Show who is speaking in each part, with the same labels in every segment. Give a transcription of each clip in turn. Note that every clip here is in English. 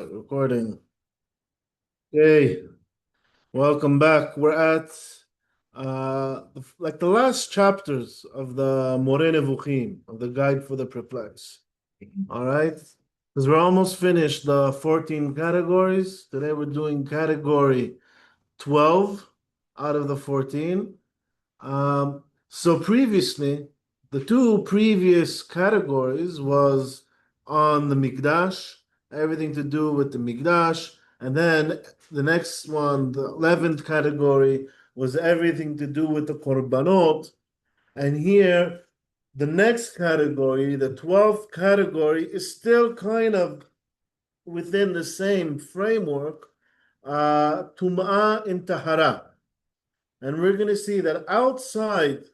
Speaker 1: Recording. Hey, welcome back. We're at like the last chapters of the More Nevuchim, of the Guide for the Perplexed. All right, because we're almost finished the 14 categories. Today we're doing category 12 out of the 14. So previously, the two previous categories was on the Mikdash, everything to do with the Mikdash, and then the next one, the 11th category, was everything to do with the Korbanot. And here, the next category, the 12th category, is still kind of within the same framework, Tumah and Taharah. And we're going to see that outside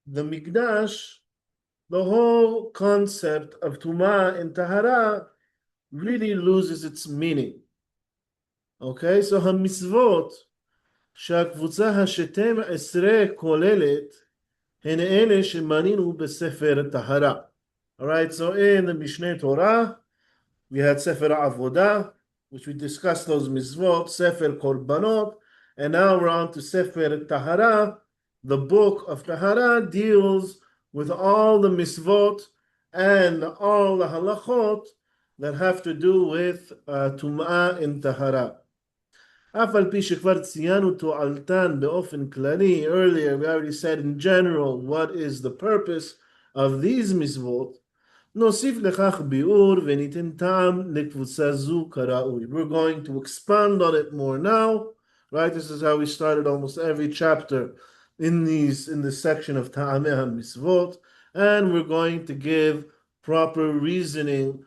Speaker 1: the Mikdash, the whole concept of Tumah and Taharah really loses its meaning. Okay, so המצוות שהקבוצה ה-12 כוללת הן אלה שמנינו בספר טהרה. All right, so in the Mishneh Torah, we had Sefer Avodah, which we discussed those mitzvot, Sefer Korbanot, and now we're on to Sefer Tahara. The book of Tahara deals with all the mitzvot and all the halachot that have to do with Tum'ah and Tahara. אף על פי שכבר ציינו תועלתן באופן כללי, earlier we already said in general what is the purpose of these mitzvot, נוסיף לכך ביאור וניתן טעם לקבוצה זו כראוי. We're going to expand on it more now, right? This is how we started almost every chapter in this section of tameh mitzvot, and we're going to give proper reasoning,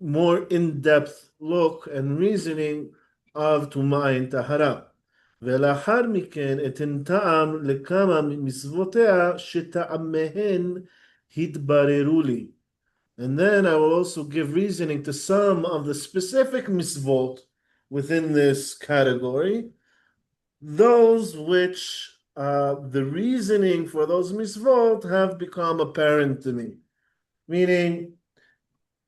Speaker 1: more in-depth look and reasoning of Tumah and Taharah. ולאחר מכן אתן טעם לכמה ממצוותיה שטעמיהן hitbareru li. And then I will also give reasoning to some of the specific mitzvot within this category, those which the reasoning for those mitzvot have become apparent to me. Meaning,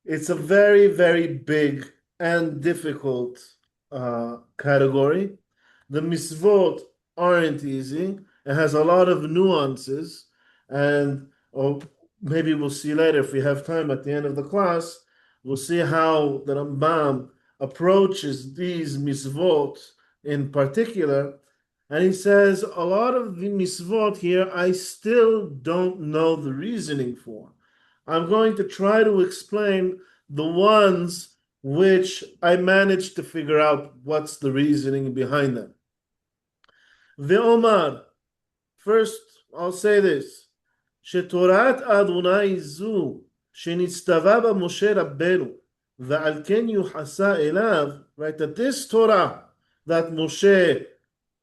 Speaker 1: it's a very, very big and difficult category. The mitzvot aren't easy. It has a lot of nuances, and maybe we'll see later if we have time at the end of the class. We'll see how the Rambam approaches these mitzvot in particular. And he says, a lot of the mitzvot here, I still don't know the reasoning for. I'm going to try to explain the ones which I managed to figure out what's the reasoning behind them. Ve'omar, first I'll say this, שתורת אדוני זו שנצטווה בה משה רבנו ועל כן יוחסה אליו, right, that this Torah that Moshe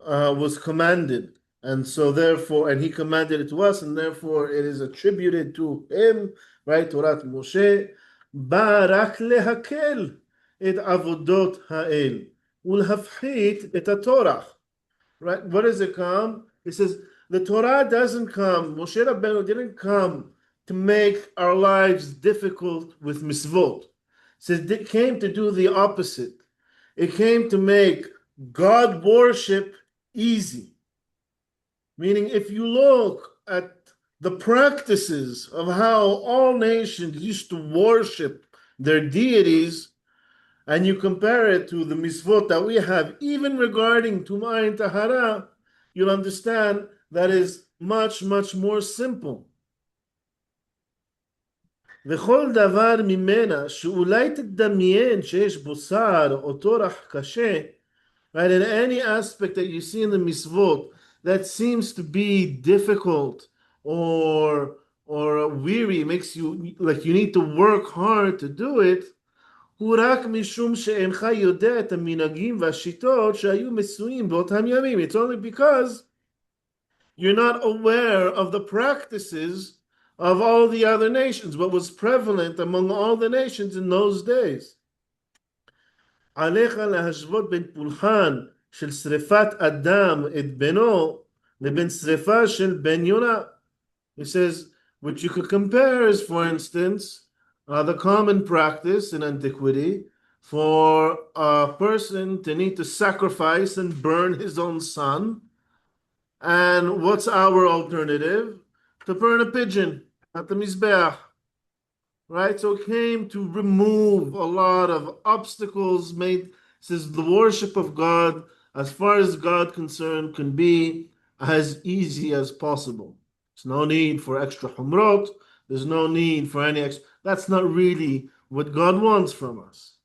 Speaker 1: was commanded, and so therefore, and he commanded it to us, and therefore it is attributed to him, right, Torah Moshe, בא רק להקל את עבודות האל ולהפחית את הטורח. Right? What does it come? It says the Torah doesn't come, Moshe Rabbeinu didn't come to make our lives difficult with mitzvot. It says it came to do the opposite. It came to make God worship easy. Meaning, if you look at the practices of how all nations used to worship their deities, and you compare it to the mitzvot that we have, even regarding Tumah and Taharah, you'll understand that is much, much more simple. וכל דבר ממנה שאולי תדמיין שיש בו צער או טורח קשה, right, in any aspect that you see in the mitzvot that seems to be difficult or weary, makes you like you need to work hard to do it, הוא רק משום שאינך יודע את המנהגים והשיטות שהיו מצויים באותם ימים. It's only because you're not aware of the practices of all the other nations, what was prevalent among all the nations in those days. עליך להשוות בין פולחן של שריפת אדם את בנו לבין שריפה של בן יונה. He says, what you could compare is, for instance, the common practice in antiquity for a person to need to sacrifice and burn his own son. And what's our alternative? To burn a pigeon at the Mizbeach. Right? So it came to remove a lot of obstacles, made says the worship of God, as far as God concerned, can be as easy as possible. There's no need for extra humrot. There's no need for any extra. That's not really what God wants from us.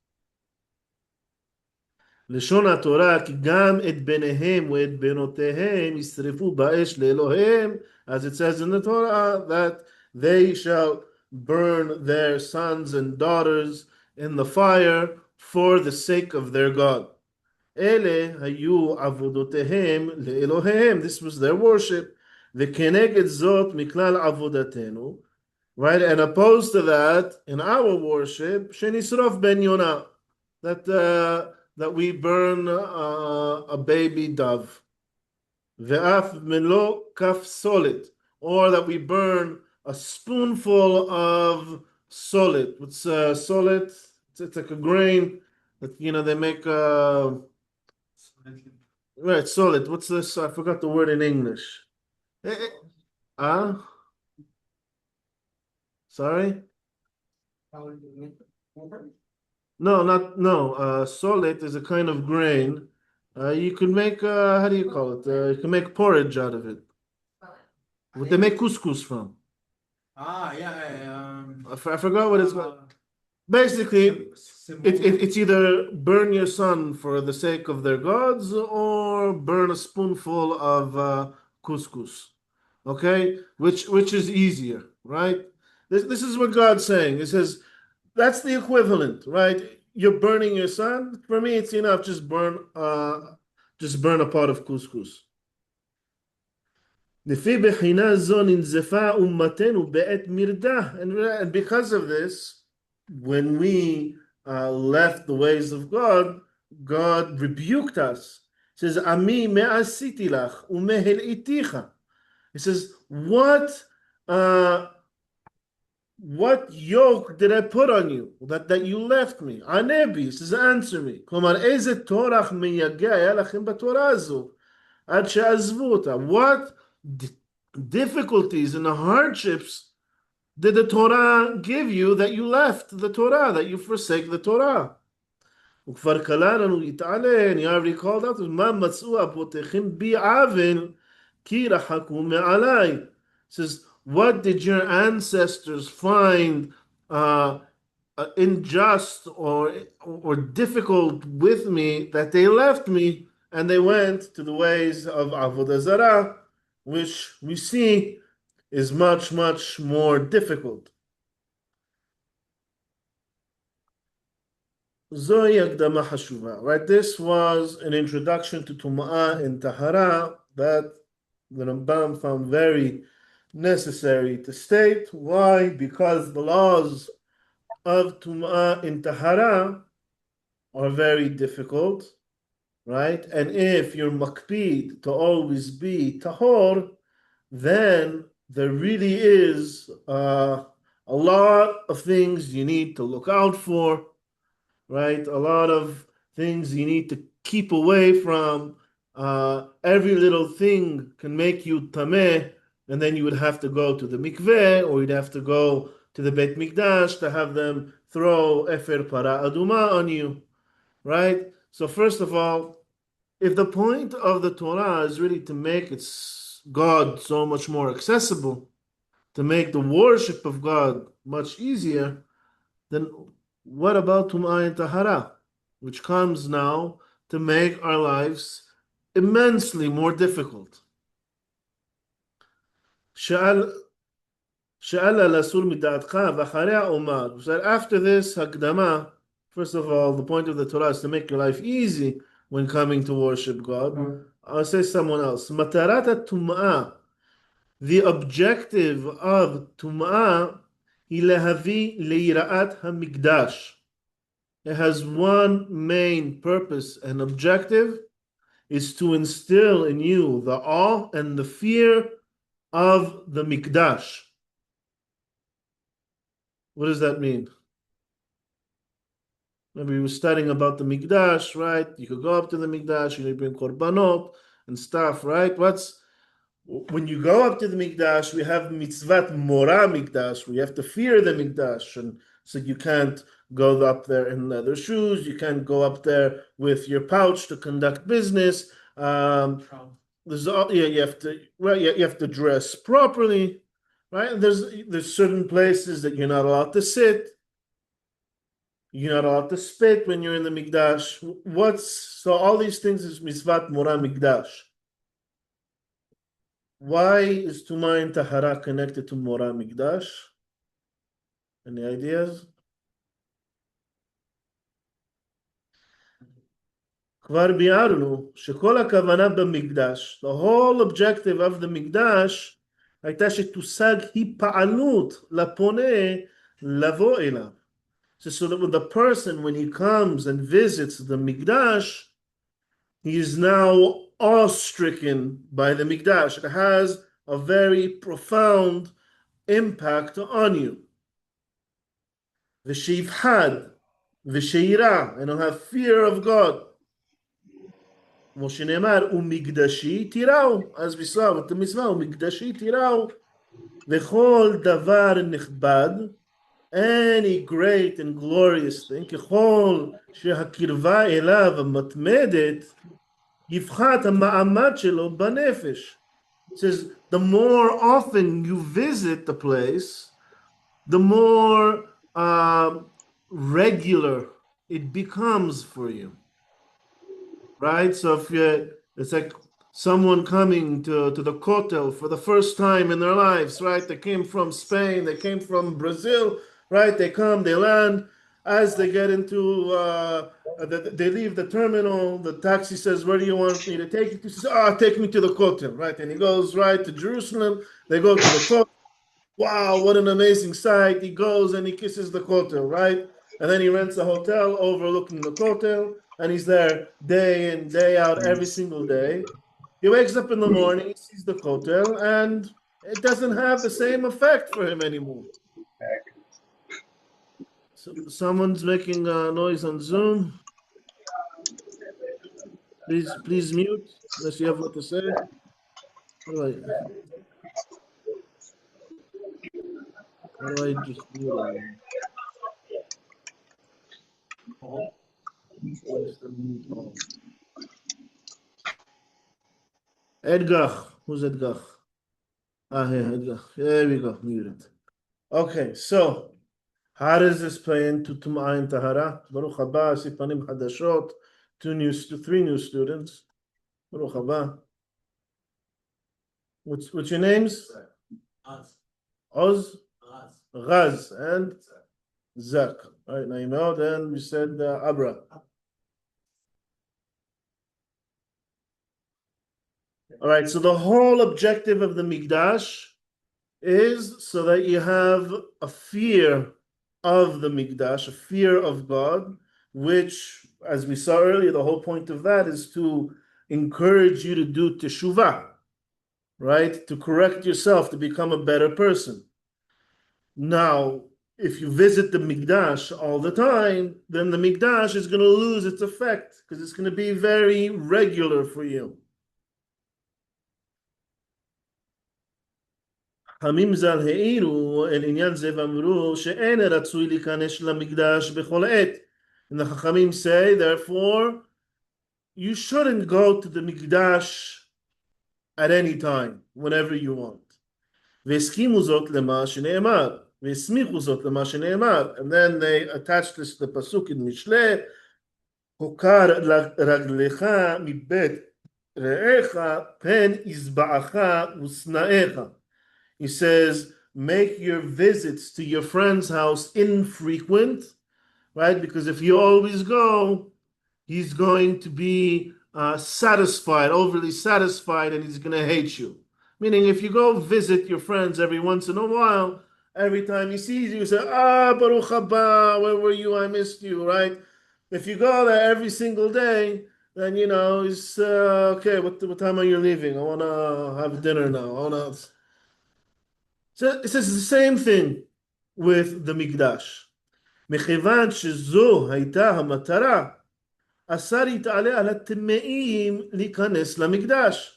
Speaker 1: לשון התורה, כי גם את בניהם ואת בנותיהם ישרפו באש לאלוהיהם, as it says in the Torah, that they shall burn their sons and daughters in the fire for the sake of their God. אלה היו עבודותיהם לאלוהיהם, this was their worship, וכנגד זאת מכלל עבודתנו, right, and opposed to that, in our worship, שנשרוף בן יונה, that we burn a baby dove. Ve'af melo kaf solit, or that we burn a spoonful of solit. What's solit? It's like a grain that they make. Right, solit. What's this? I forgot the word in English. Ah, sorry. No, not no. Solet is a kind of grain. You can make how do you call it? You can make porridge out of it. What they make couscous from. I forgot what it's called. Basically, it's either burn your son for the sake of their gods or burn a spoonful of couscous. Okay, which is easier, right? This is what God's saying. He says that's the equivalent, right? You're burning your son. For me, it's enough. Just burn a pot of couscous. And because of this, when we left the ways of God, God rebuked us. He says, "Ami me'asiti lach umehel iticha." He says, what yoke did I put on you that you left me? Anebi, says, answer me. כלומר, איזה תורח מייגע היה לכם בתורה הזו, עד שעזבו אותה. What difficulties and the hardships did the Torah give you that you left the Torah, that you forsake the Torah? וכבר קלה לנו יתעלן, you already called out, מה מצאו אבותיכם בי עוול, כי רחקו מעלי. Says, what did your ancestors find unjust or difficult with me that they left me and they went to the ways of Avodah Zarah, which we see is much, much more difficult. Zohi Akdama Hashuva, right? This was an introduction to Tumah and Taharah that the Rambam found very necessary to state. Why? Because the laws of Tumah and Taharah are very difficult, right? And if you're makpid to always be tahor, then there really is a lot of things you need to look out for, right? A lot of things you need to keep away from. Every little thing can make you tameh, and then you would have to go to the mikveh, or you'd have to go to the Beit Mikdash to have them throw efer para aduma on you, right? So first of all, if the point of the Torah is really to make its God so much more accessible, to make the worship of God much easier, then what about Tumah and Taharah, which comes now to make our lives immensely more difficult? That after this Hakdama, first of all, the point of the Torah is to make your life easy when coming to worship God. I'll say someone else. Matarat Tum'ah, the objective of Tum'ah, ilahavi leira'at hamikdash. It has one main purpose and objective, is to instill in you the awe and the fear of the Mikdash. What does that mean? Maybe we were studying about the Mikdash, right? You could go up to the Mikdash, you bring korbanot and stuff, right? When you go up to the Mikdash, we have mitzvat mora Mikdash. We have to fear the Mikdash, and so you can't go up there in leather shoes. You can't go up there with your pouch to conduct business. You have to you have to dress properly, right? There's certain places that you're not allowed to sit. You're not allowed to spit when you're in the Mikdash. So all these things is mitzvat mora Mikdash. Why is Tumah and Taharah connected to Mora Mikdash? Any ideas? כבר ביארנו שכל הכוונה במקדש, the whole objective of the מקדש, הייתה שתושג היפעלות לפונה לבוא אליו. So that with the person, when he comes and visits the Mikdash, he is now awe-stricken by the Mikdash. It has a very profound impact on you. V'shivhad, v'sheira, and he'll have fear of God. Moshe Ne'emar, u'mikdashi tirau, as we saw with the mitzvah, u'mikdashi tirau, v'chol davar nechbad, any great and glorious thing, ככל שהקרבה אליו המתמדת, יפחת המעמד שלו בנפש. It says, the more often you visit the place, the more regular it becomes for you. Right? So it's like someone coming to the Kotel for the first time in their lives, right? They came from Spain, they came from Brazil, right? They come, they land. As they get into, they leave the terminal, the taxi says, where do you want me to take you to? He says, take me to the Kotel, right? And he goes right to Jerusalem. They go to the Kotel. Wow, what an amazing sight. He goes and he kisses the Kotel, right? And then he rents a hotel overlooking the Kotel, and he's there day in, day out, every single day. He wakes up in the morning, he sees the Kotel, and it doesn't have the same effect for him anymore. So someone's making a noise on Zoom. Please mute, unless you have what to say. How do I just mute him? Edgar, who's Edgar? Here, Edgar. There we go, muted. Okay, so how does this play into Tumah and Taharah? Baruch haba, Sipanim Hadashot, three new students. Baruch haba. What's your names? Oz, Raz, and Zak. All right, now you know. Then we said Abra. All right, so the whole objective of the Mikdash is so that you have a fear of the Mikdash, a fear of God, which, as we saw earlier, the whole point of that is to encourage you to do teshuvah, right? To correct yourself, to become a better person. Now, if you visit the Mikdash all the time, then the Mikdash is going to lose its effect because it's going to be very regular for you. חכמים ז"ל העירו אל עניין זה ואמרו שאין רצוי להיכנס למקדש בכל עת. And the Chachamim say, therefore, you shouldn't go to the Mikdash at any time, whenever you want. והסכימו זאת למה שנאמר, והסמיכו זאת למה שנאמר. And then they attach this to the pasuk in Mishle, הוקר רגליך מבית רעך פן יזבעך ושנאיך. He says, make your visits to your friend's house infrequent, right? Because if you always go, he's going to be satisfied, overly satisfied, and he's going to hate you. Meaning, if you go visit your friends every once in a while, every time he sees you, you say, Baruch haba, where were you? I missed you, right? If you go there every single day, then, you know, he's, okay, what time are you leaving? I want to have dinner now. So it says the same thing with the Mikdash. מכיוון שזו הייתה המטרה, אסר יתעלה על הטמאים להיכנס למקדש.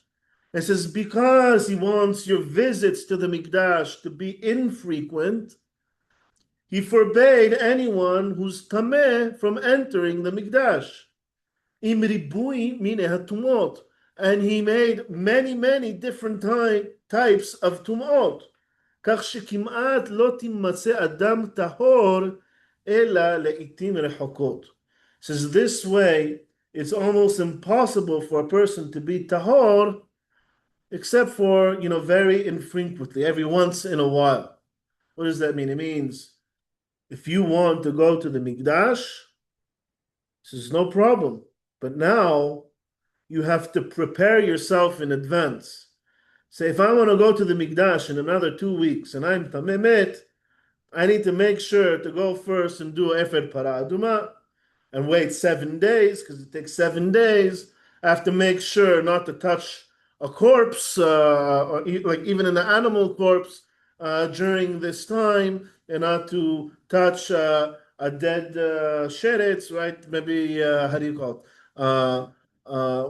Speaker 1: It says, because he wants your visits to the Mikdash to be infrequent, he forbade anyone who's tameh from entering the Mikdash. Im ribui mine hatumot, and he made many different types of tumot. כך שכמעט לא תימצא אדם טהור אלא לעתים רחוקות. Says this way, it's almost impossible for a person to be tahor except for, very infrequently, every once in a while. What does that mean? It means if you want to go to the Mikdash, this is no problem. But now you have to prepare yourself in advance. Say, if I want to go to the Mikdash in another 2 weeks and I'm tameh, I need to make sure to go first and do Efer Para Aduma and wait 7 days because it takes 7 days. I have to make sure not to touch a corpse, or like even an animal corpse during this time, and not to touch a dead sheretz, right? Maybe, how do you call it?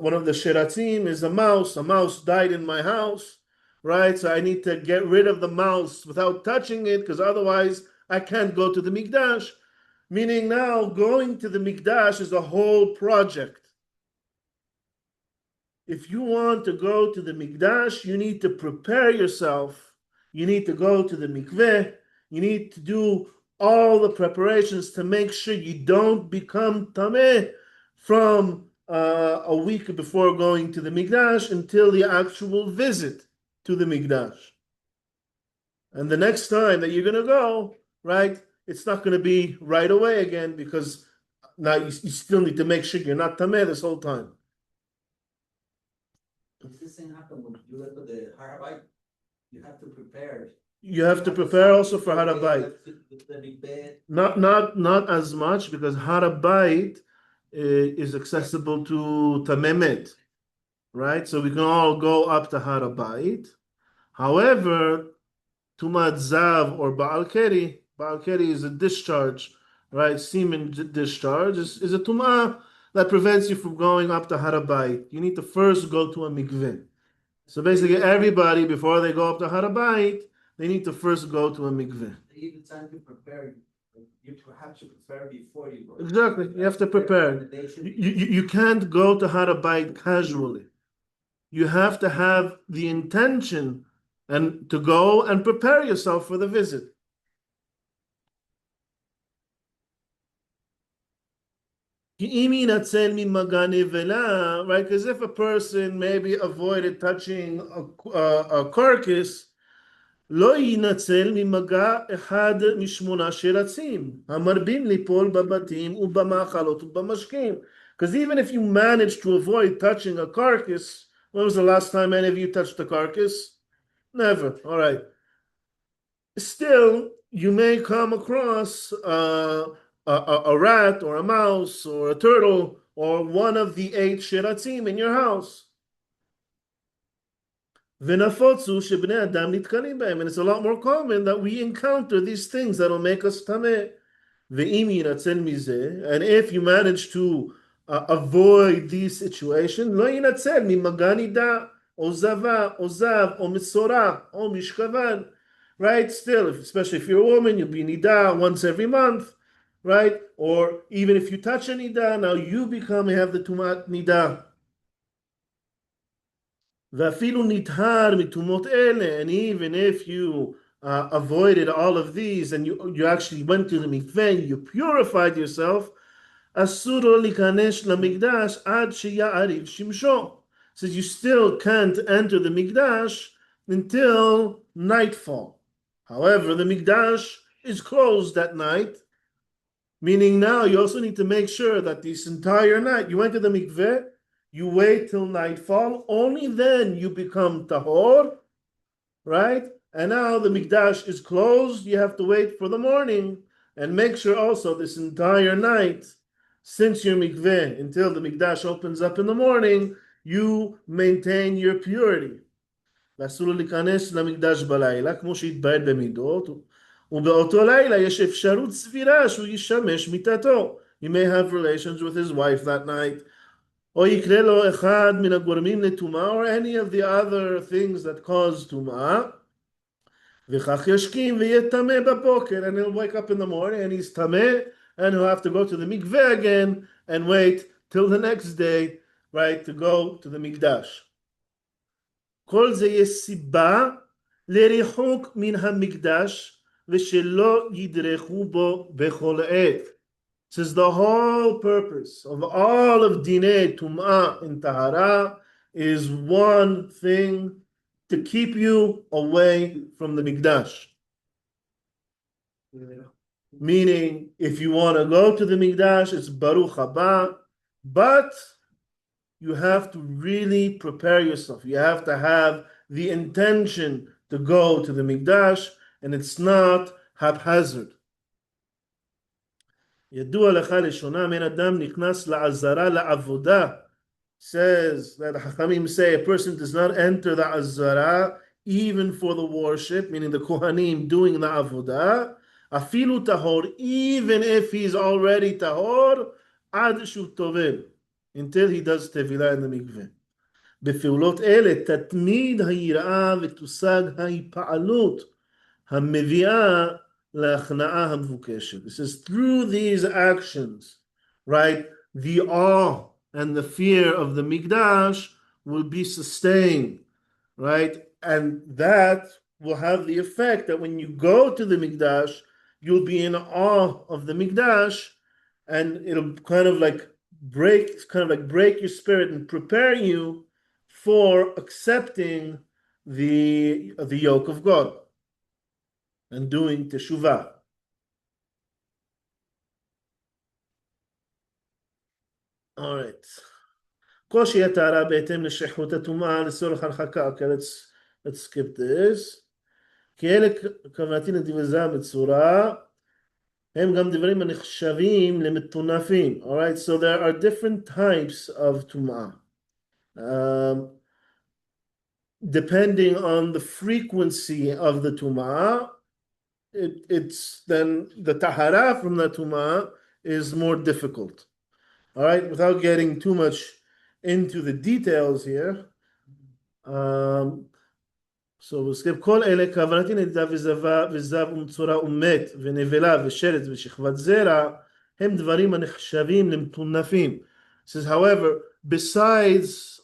Speaker 1: One of the sheratzim is a mouse. A mouse died in my house, right? So I need to get rid of the mouse without touching it because otherwise I can't go to the Mikdash. Meaning now going to the Mikdash is a whole project. If you want to go to the Mikdash, you need to prepare yourself. You need to go to the mikveh. You need to do all the preparations to make sure you don't become tameh from a week before going to the Mikdash until the actual visit to the Mikdash. And the next time that you're going to go, right, it's not going to be right away again because now you still need to make sure you're not tameh this whole time.
Speaker 2: Does this thing happen when you go to the Harabite? You have to prepare.
Speaker 1: You have to prepare also for Harabite. Not as much because Harabite is accessible to Tamemet, right? So we can all go up to Harabite. However, Tumah Zav or Baal Keri is a discharge, right? Semen discharge is a Tumah that prevents you from going up to Harabite. You need to first go to a mikveh. So basically, everybody, before they go up to Harabite, they need to first go to a mikveh.
Speaker 2: Even time to prepare, you have to prepare before you go.
Speaker 1: Exactly, you have to prepare. You can't go to Harabite casually. You have to have the intention and to go and prepare yourself for the visit. Right? Because if a person maybe avoided touching a carcass, לא ינצל ממגע אחד משמונה שרצים, המרבים ליפול בבתים ובמאכלות ובמשקים. Because even if you manage to avoid touching a carcass, when was the last time any of you touched a carcass? Never. All right. Still, you may come across a rat or a mouse or a turtle or one of the 8 sheratzim in your house. And it's a lot more common that we encounter these things that will make us tameh. And if you manage to avoid these situations, לא ינצל ממגע נידה, או זבה, או זב, או מצורע, או משכבן. Right? Still, especially if you're a woman, you'll be nida once every month, right? Or even if you touch a nida, now you have the tumat nida. ואפילו נטהר מטומאות אלה, and even if you avoided all of these and you actually went to the mikveh, you purified yourself, אסור לו להיכנס למקדש עד שיעריב שמשו. Says you still can't enter the Mikdash until nightfall. However, the Mikdash is closed that night, meaning now you also need to make sure that this entire night, you went to the mikveh, you wait till nightfall, only then you become tahor, right? And now the Mikdash is closed, you have to wait for the morning, and make sure also this entire night, since your mikveh, until the Mikdash opens up in the morning, you maintain your purity. ואסור להיכנס למקדש בלילה, כמו שהתבהר במידות, ובאותו לילה יש אפשרות סבירה שהוא ישמש מיתתו. He may have relations with his wife that night. או יקרה לו אחד מן הגורמים לטומאה, or any of the other things that cause טומאה. וכך ישכים ויהיה טמא בבוקר, and he'll wake up in the morning and he's טמא, and he'll have to go to the mikveh again and wait till the next day, right, to go to the Mikdash. כל זה יש סיבה לריחוק מן המקדש ושלא ידרכו בו בכל עת. This is the whole purpose of all of Dinei, Tumah and Taharah is one thing, to keep you away from the Mikdash. Meaning, if you want to go to the Mikdash, it's Baruch Haba, but you have to really prepare yourself. You have to have the intention to go to the Mikdash, and it's not haphazard. ידוע לך לשונה, מן אדם נכנס לעזרה לעבודה, says that Hachamim say a person does not enter the azara even for the worship, meaning the Kohanim doing the avodah, afilu tahor, even if he's already tahor, ad shu tovel, until he does tevilah in the mikveh. בפעולות אלה תתמיד היראה ותושג ההיפעלות המביאה להכנעה המבוקשת. This is through these actions, right, the awe and the fear of the Mikdash will be sustained, right? And that will have the effect that when you go to the Mikdash, you'll be in awe of the Mikdash, and it'll kind of like break your spirit and prepare you for accepting the yoke of God and doing teshuvah. All right. קושי הטהרה בהתאם לשכחות הטומאה לצורך הרחקה. Okay, let's skip this. כי אלה כוונתי לדברי זהב בצורה, הם גם דברים הנחשבים למטונפים. All right, so there are different types of טומאה. Depending on the frequency of the טומאה, it's then the tahara from the טומאה is more difficult. All right, without getting too much into the details here, so we'll skip כל אלה, כוונתי נדידה וזב ומצורע ומת ונבלה ושרץ ושכבת זרע, הם דברים הנחשבים למטונפים. Says, however, besides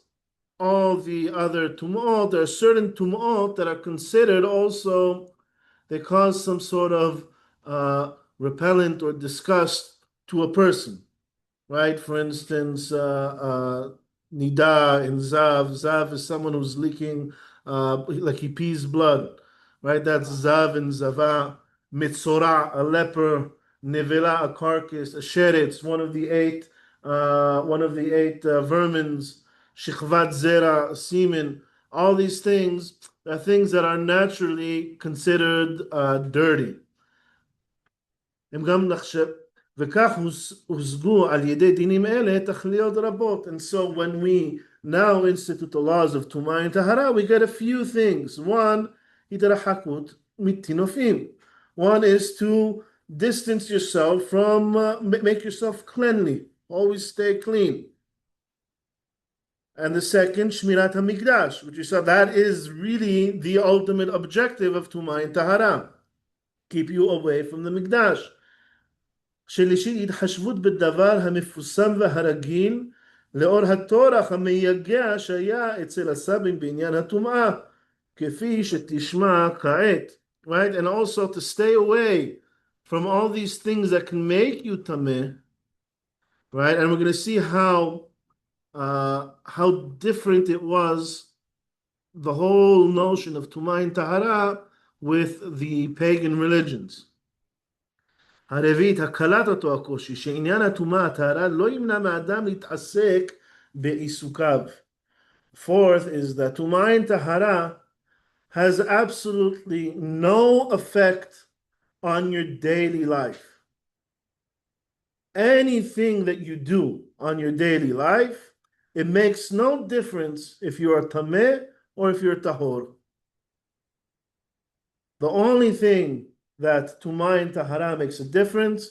Speaker 1: all the other tum'ot, there are certain tum'ot that are considered also, they cause some sort of repellent or disgust to a person. Right, for instance, nida and zav. Zav is someone who's leaking, like he pees blood. Right, that's zav and zava. Mitzora, a leper. Nevela, a carcass. A sheretz, one of the eight vermins. Shichvat zera, a semen. All these things are things that are naturally considered dirty. וכך הושגו על ידי דינים אלה תכליות רבות. And so when we now institute the laws of Tumah and Taharah, we get a few things. One, התרחקות מטינופים. One is to distance yourself from, make yourself cleanly. Always stay clean. And the second, shmirat hamikdash, which you said that is really the ultimate objective of Tumah and Taharah. Keep you away from the Mikdash. שלישית, התחשבות בדבר המפורסם והרגיל לאור הטורח המייגע שהיה אצל הסבים בעניין הטומאה, כפי שתשמע כעת. Right? And also to stay away from all these things that can make you tameh. Right? And we're going to see how different it was, the whole notion of Tumah and Taharah with the pagan religions. הרביעית, הקלת אותו הקושי, שעניין הטומאה, הטהרה, לא ימנע מאדם להתעסק בעיסוקיו. Fourth is that Tumah and Taharah has absolutely no effect on your daily life. Anything that you do on your daily life, it makes no difference if you are tameh or if you're tahor. The only thing that Tumah and Taharah makes a difference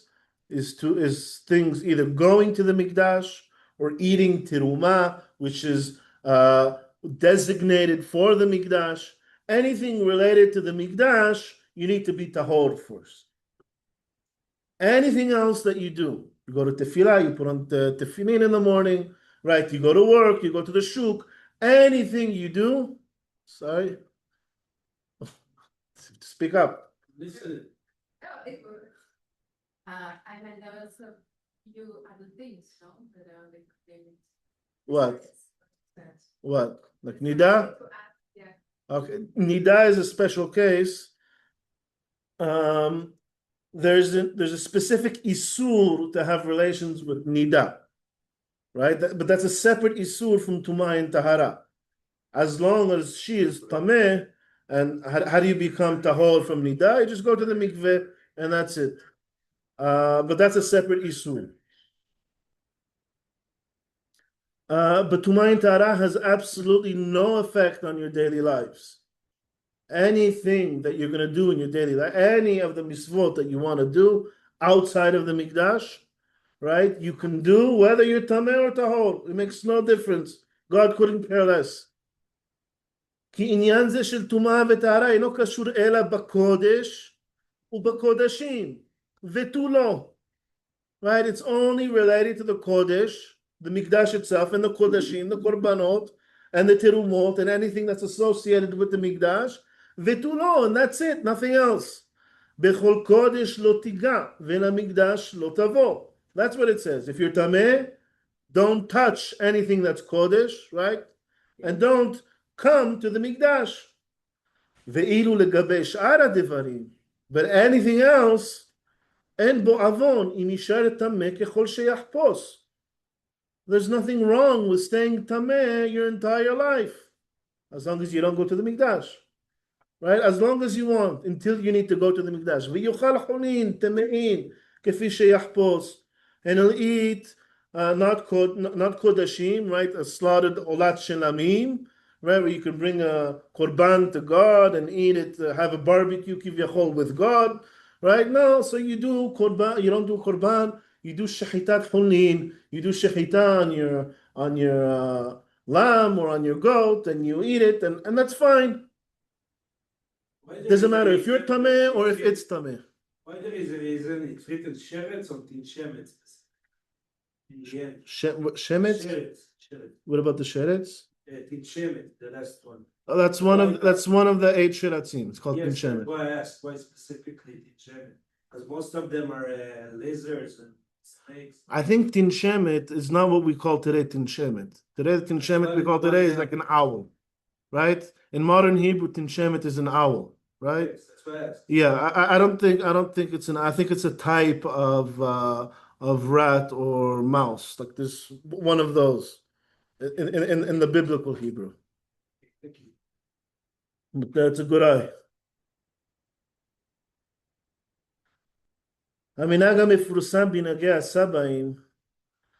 Speaker 1: is things either going to the Mikdash or eating terumah, which is designated for the Mikdash. Anything related to the Mikdash, you need to be tahor first. Anything else that you do, you go to tefillah, you put on the tefillin in the morning, right? You go to work, you go to the shuk. Anything you do, sorry, speak up.
Speaker 2: Listen,
Speaker 3: I mean, there was a few other things, no? That are like
Speaker 1: What?
Speaker 3: That's-
Speaker 1: What? Like nida?
Speaker 3: Yeah.
Speaker 1: Okay, nida is a special case. There's a specific isur to have relations with nida, right? But that's a separate isur from Tumah and Tahara. As long as she is tameh, and how do you become tahor from nida? You just go to the mikveh and that's it. But that's a separate isur. But Tumah and Tahara has absolutely no effect on your daily lives. Anything that you're going to do in your daily life, any of the mitzvot that you want to do outside of the Mikdash, right? You can do whether you're tameh or tahor. It makes no difference. God couldn't care less. כי עניין זה של טומאה וטהרה אינו קשור אלא בקודש ובקודשים, ותו לא. Right? It's only related to the Kodesh, the Mikdash itself, and the Kodashim, the Korbanot, and the Terumot, and anything that's associated with the Mikdash. Vetu lo, and that's it, nothing else. Bechol Kodesh lo tiga, vela Mikdash lo tavo. That's what it says. If you're Tameh, don't touch anything that's Kodesh, right? And don't come to the Mikdash. Ve'ilu legabe sh'ara devarim. But anything else, אין בו עוון אם יישאר טמא ככל שיחפוש. There's nothing wrong with staying tameh your entire life, as long as you don't go to the Mikdash, right? As long as you want, until you need to go to the Mikdash. ויאכל חולין טמאים כפי שיחפוש, and he'll eat not kodashim, right? A slaughtered olat shelamim, right? Where you can bring a korban to God and eat it, have a barbecue kivyachol with God. Right? No, so you do korban, you don't do korban, you do shechitat hulin, you do shechita on your lamb or on your goat, and you eat it, and that's fine. Doesn't matter if you're tameh or if it's tameh.
Speaker 2: why there is a reason it's written sheretz or tin shemetz?
Speaker 1: Shemetz?
Speaker 2: Sheretz.
Speaker 1: What about the sheretz?
Speaker 2: Tin shemetz, the last one.
Speaker 1: Oh, that's one of the 8 sheratzim. It's called
Speaker 2: Yes,
Speaker 1: tin
Speaker 2: that's why I asked why specifically tin shemetz, because most of them are lizards and snakes.
Speaker 1: I think tin shemet is not what we call today tin shemet. Today, tin shemet we call today is like an owl, right? In modern Hebrew, tin shemet is an owl, right?
Speaker 2: Yes, that's why I asked.
Speaker 1: Yeah, I don't think it's I think it's a type of rat or mouse, like this one of those in the biblical Hebrew.
Speaker 2: Thank you.
Speaker 1: But that's a good eye. המנהג המפורסם בנהגי הסבאים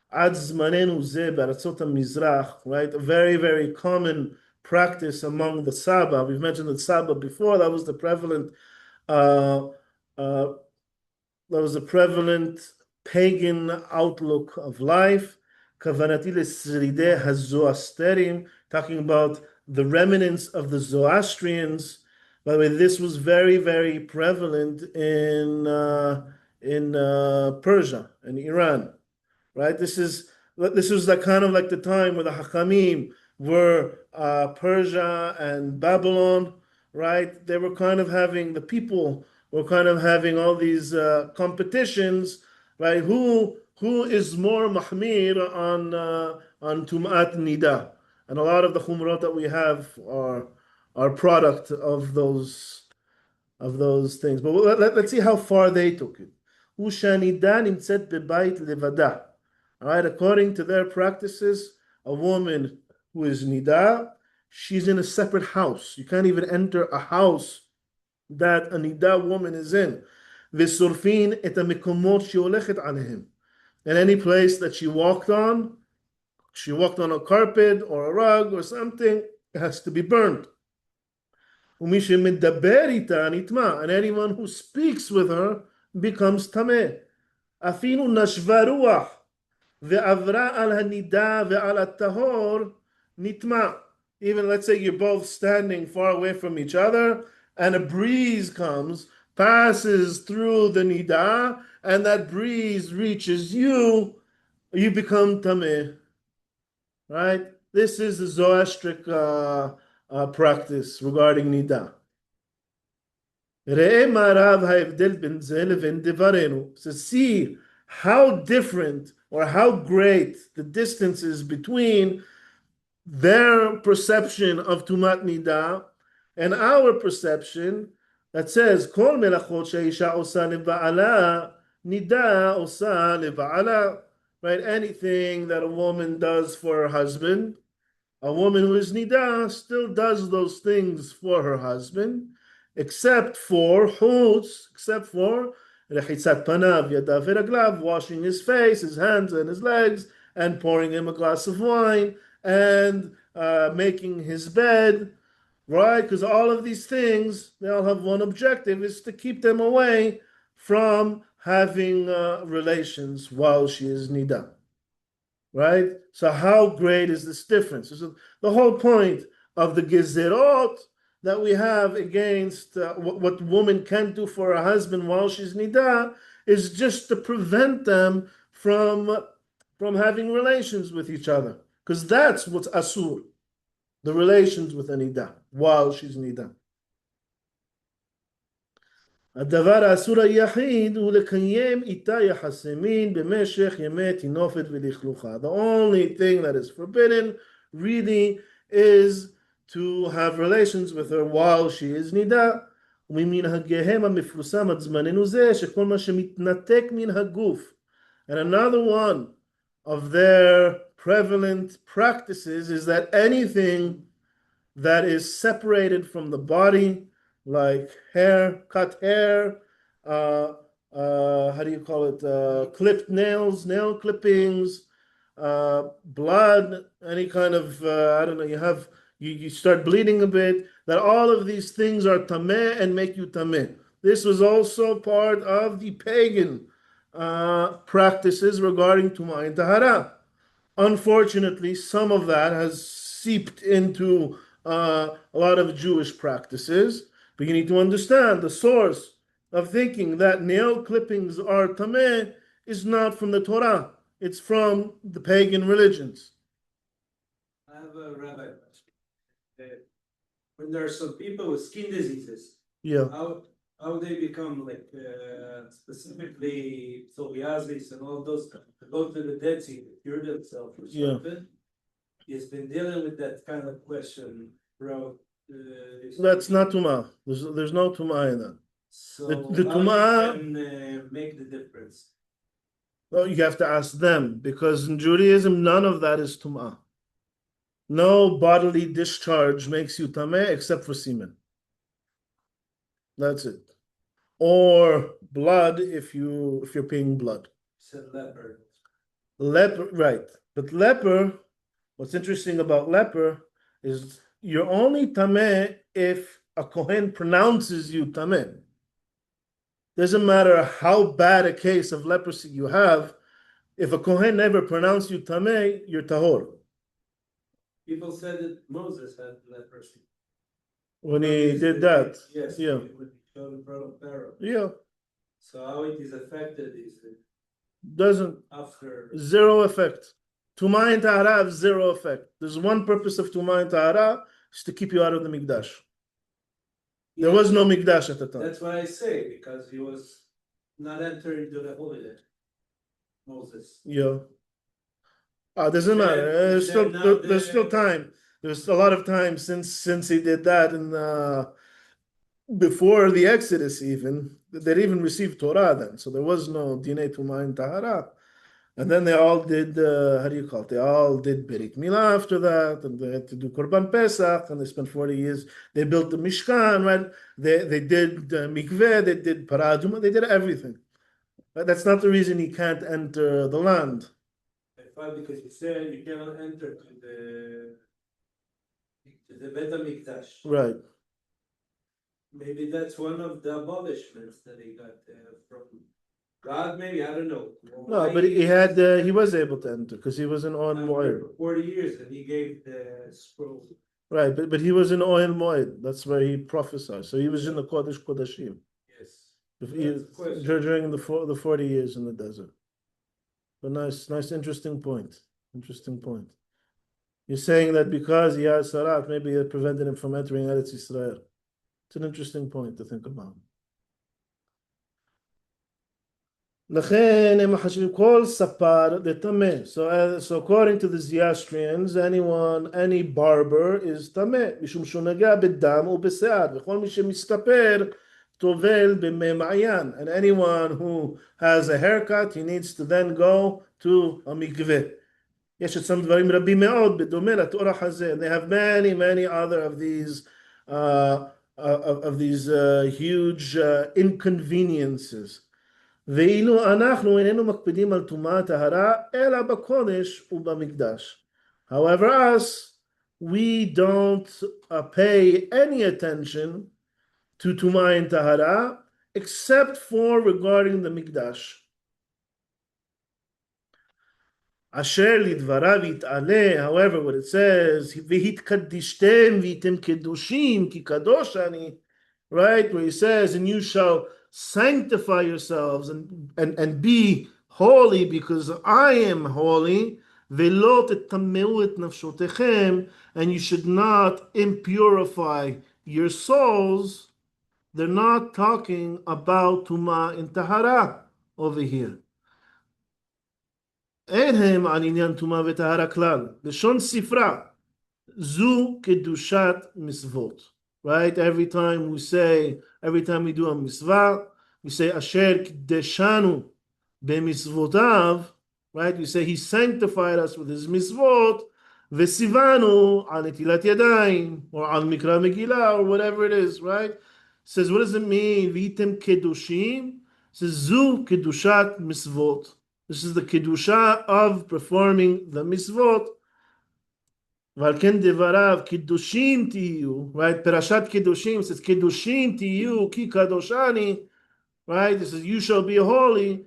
Speaker 1: עד זמננו זה בארצות המזרח, right? A very, very common practice among the Saba. We've mentioned the Saba before. That was the prevalent pagan outlook of life. Kavanati l'sridei haZoasterim, talking about the remnants of the Zoroastrians. By the way, this was very, very prevalent in Persia and Iran, right? This was like kind of like the time where the Hakamim were Persia and Babylon, right? They were kind of having, the people were kind of having all these competitions, right? Who is more mahmir on Tum'at Nida? And a lot of the chumrot that we have are product of those things. But let's see how far they took it. Ushanida nimtzet bebayit levada. All right, according to their practices, a woman who is nida, she's in a separate house. You can't even enter a house that a nida woman is in. V'sorfin et hamikomot sheholechet alehem. In any place that she walked on a carpet or a rug or something, it has to be burned. ומי שמדבר איתה נטמע, and anyone who speaks with her becomes tameh. אפילו נשבה רוח ועברה על הנידה ועל הטהור נטמע. Even let's say you're both standing far away from each other and a breeze comes, passes through the nida, and that breeze reaches you, you become tameh. Right? This is the Zoroastric practice regarding nida. ראה מה רב ההבדל בין זה לבין דברינו. So see how different or how great the distance is between their perception of tumat nida and our perception that says כל מלאכות שהאישה עושה לבעלה nida עושה לבעלה. Right? Anything that a woman does for her husband, a woman who is nida still does those things for her husband, except for chutz, except for rechitzat panav yadav v'raglav, washing his face, his hands, and his legs, and pouring him a glass of wine, and making his bed, right? Because all of these things, they all have one objective, is to keep them away from having relations while she is nida. Right? So how great is this difference? So the whole point of the gezerot that we have against what woman can do for her husband while she's nida is just to prevent them from having relations with each other. Because that's what's asur, the relations with a nida while she's nida. הדבר האסור היחיד הוא לקיים איתה יחסי מין במשך ימי תינופת ולכלוכה. The only thing that is forbidden really is to have relations with her while she is נידה. וממנהגיהם המפורסם עד זמננו זה שכל מה שמתנתק מן הגוף. And another one of their prevalent practices is that anything that is separated from the body, like hair, cut hair, how do you call it? Clipped nails, nail clippings, blood, any kind of, I don't know, you start bleeding a bit, that all of these things are tameh and make you tameh. This was also part of the pagan practices regarding Tumah and Taharah. Unfortunately, some of that has seeped into a lot of Jewish practices. But you need to understand the source of thinking that nail clippings are tameh is not from the Torah. It's from the pagan religions.
Speaker 2: I have a rabbi question. When there are some people with skin diseases,
Speaker 1: Yeah.
Speaker 2: how they become like specifically psoriasis and all those to go to the Dead Sea to cure themselves or
Speaker 1: Yeah.
Speaker 2: something? He's been dealing with that kind of question, bro.
Speaker 1: That's not Tumah. There's no Tumah in that.
Speaker 2: So
Speaker 1: the
Speaker 2: how
Speaker 1: Tumah-
Speaker 2: you can make the difference?
Speaker 1: Well, you have to ask them, because in Judaism, none of that is Tumah. No bodily discharge makes you tameh except for semen. That's it. Or blood if you're peeing blood.
Speaker 2: Said leper.
Speaker 1: Leper, right. But leper, what's interesting about leper is you're only tameh if a kohen pronounces you tameh. Doesn't matter how bad a case of leprosy you have, if a kohen never pronounced you tameh, you're tahor.
Speaker 2: People said that Moses had leprosy.
Speaker 1: When he did that,
Speaker 2: Yes.
Speaker 1: yeah,
Speaker 2: When he showed in front of Pharaoh.
Speaker 1: yeah,
Speaker 2: So how it is affected is
Speaker 1: doesn't,
Speaker 2: after.
Speaker 1: zero effect. Tumah and Taharah have zero effect. There's one purpose of Tumah and Taharah, is to keep you out of the Mikdash. There was no Mikdash at the time.
Speaker 2: That's what I say, because he was not entering into the holiday. Moses.
Speaker 1: Yeah. Doesn't
Speaker 2: Then-
Speaker 1: matter. There's
Speaker 2: then now
Speaker 1: there's still time. There's a lot of time since he did that, and before the Exodus even, they didn't even receive Torah then, so there was no Dinei Tumah and Taharah. And then they all did, how do you call it? They all did Berit Milah after that, and they had to do Korban Pesach, and they spent 40 years. They built the Mishkan, right? They did mikveh, they did Paraduma, they did everything. But that's not the reason he can't enter the land.
Speaker 2: I thought because you said you cannot enter to the Bet HaMikdash.
Speaker 1: Right.
Speaker 2: Maybe that's one of the abolishments that he got from God, maybe, I don't know.
Speaker 1: No, but he was able to enter because he was an Oil Moed.
Speaker 2: For 40 years, and he gave the scroll.
Speaker 1: Right, but he was in Oil Moed. That's where he prophesied. So he was in the Kodesh Kodashim.
Speaker 2: Yes.
Speaker 1: During the 40 years in the desert. But nice, interesting point. Interesting point. You're saying that because he had Sarat, maybe it prevented him from entering Eretz Yisrael. It's an interesting point to think about. לכן הם מחשבים כל ספר לטמא. So according to the Zoroastrians, any barber is טמא, משום שהוא נגע בדם ובשיער, וכל מי שמסתפר טובל במי מעיין. And anyone who has a haircut, he needs to then go to a mikvah. יש שם דברים רבים מאוד בדומה לתורה הזה. They have many other of these huge inconveniences. ואילו אנחנו איננו מקפידים על טומאה טהרה אלא בקודש ובמקדש. However, us, we don't pay any attention to Tumah and Taharah except for regarding the Mikdash. אשר לדבריו יתעלה, however, what it says, והתקדשתם והייתם קדושים כי קדוש אני, right, where he says, and you shall sanctify yourselves and be holy because I am holy, ולא תטמאו את נפשותיכם, and you should not impurify your souls. They're not talking about Tumah and Taharah over here. אין הם על עניין טומאה וטהרה כלל. לשון ספרה, זו קדושת מצוות. Right? Every time we do a mitzvah, we say, אשר קדשנו במצוותיו, right? We say, he sanctified us with his mitzvot, וציוונו על נטילת ידיים, or על מקרא מגילה, or whatever it is, right? It says, what does it mean? והייתם קדושים? It says, זו קדושת מצוות. This is the kedusha of performing the mitzvot. ועל כן דבריו, קדושים תהיו, right? Perashat Kedushim says, קדושים תהיו, כי קדוש אני, right? This is, you shall be holy.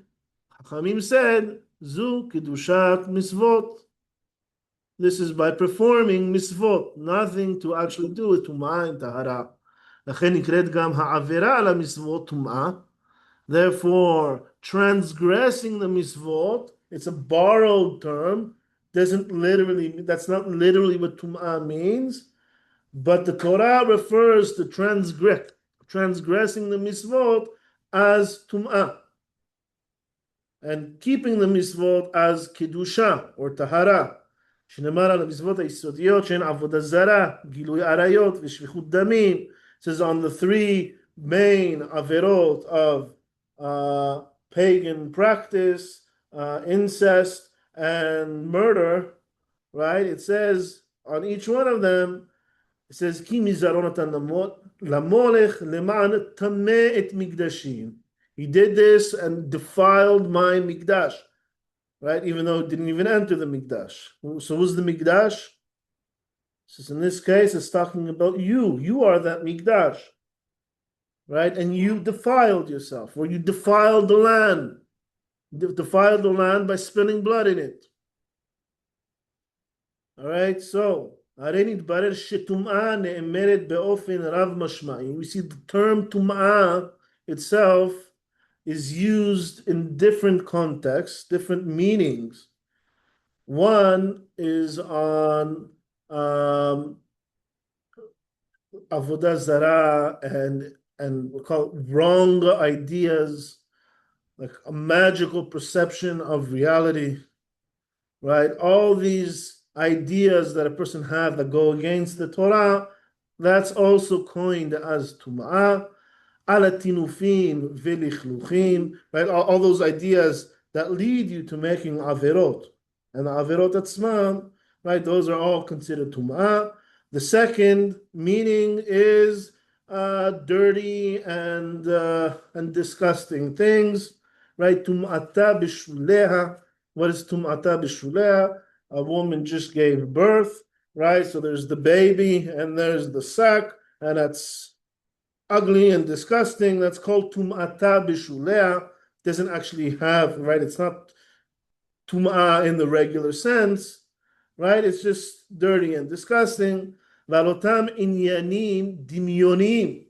Speaker 1: Chachamim said, זו קדושת mitzvot. This is by performing mitzvot, nothing to actually do with Tumah and Taharah. לכן נקראת גם העבירה על המצוות טומאה. Therefore, transgressing the mitzvot, it's a borrowed term, that's not literally what Tum'ah means, but the Torah refers to transgressing the mitzvot as Tum'ah, and keeping the mitzvot as Kedusha or Tahara. שנאמר על המצוות היסודיות שהן עבודה זרה, גילוי עריות ושפיכות דמים. It says on the three main averot of pagan practice, incest, and murder, right? It says on each one of them, it says, Ki mizaronatan lamolech leman tameh et mikdashim. He did this and defiled my mikdash, right? Even though it didn't even enter the mikdash. So who's the mikdash? So in this case, it's talking about you. You are that mikdash. Right? And you defiled yourself, or you defiled the land. You defiled the land by spilling blood in it. All right, so, we see the term Tum'ah itself is used in different contexts, different meanings. One is on Avodah Zarah and we call it wrong ideas, like a magical perception of reality, right? All these ideas that a person have that go against the Torah, that's also coined as Tum'ah, ala tinufim v'lichluchim, right? All those ideas that lead you to making averot. And the averot atzman, right? Those are all considered Tum'ah. The second meaning is dirty and disgusting things, right? Tum'ata b'shuleha. What is tum'ata b'shuleha? A woman just gave birth, right? So there's the baby and there's the sack, and that's ugly and disgusting. That's called tum'ata bishulea. Doesn't actually have, right? It's not tum'ah in the regular sense, right? It's just dirty and disgusting. Valotam inyanim dimyonim.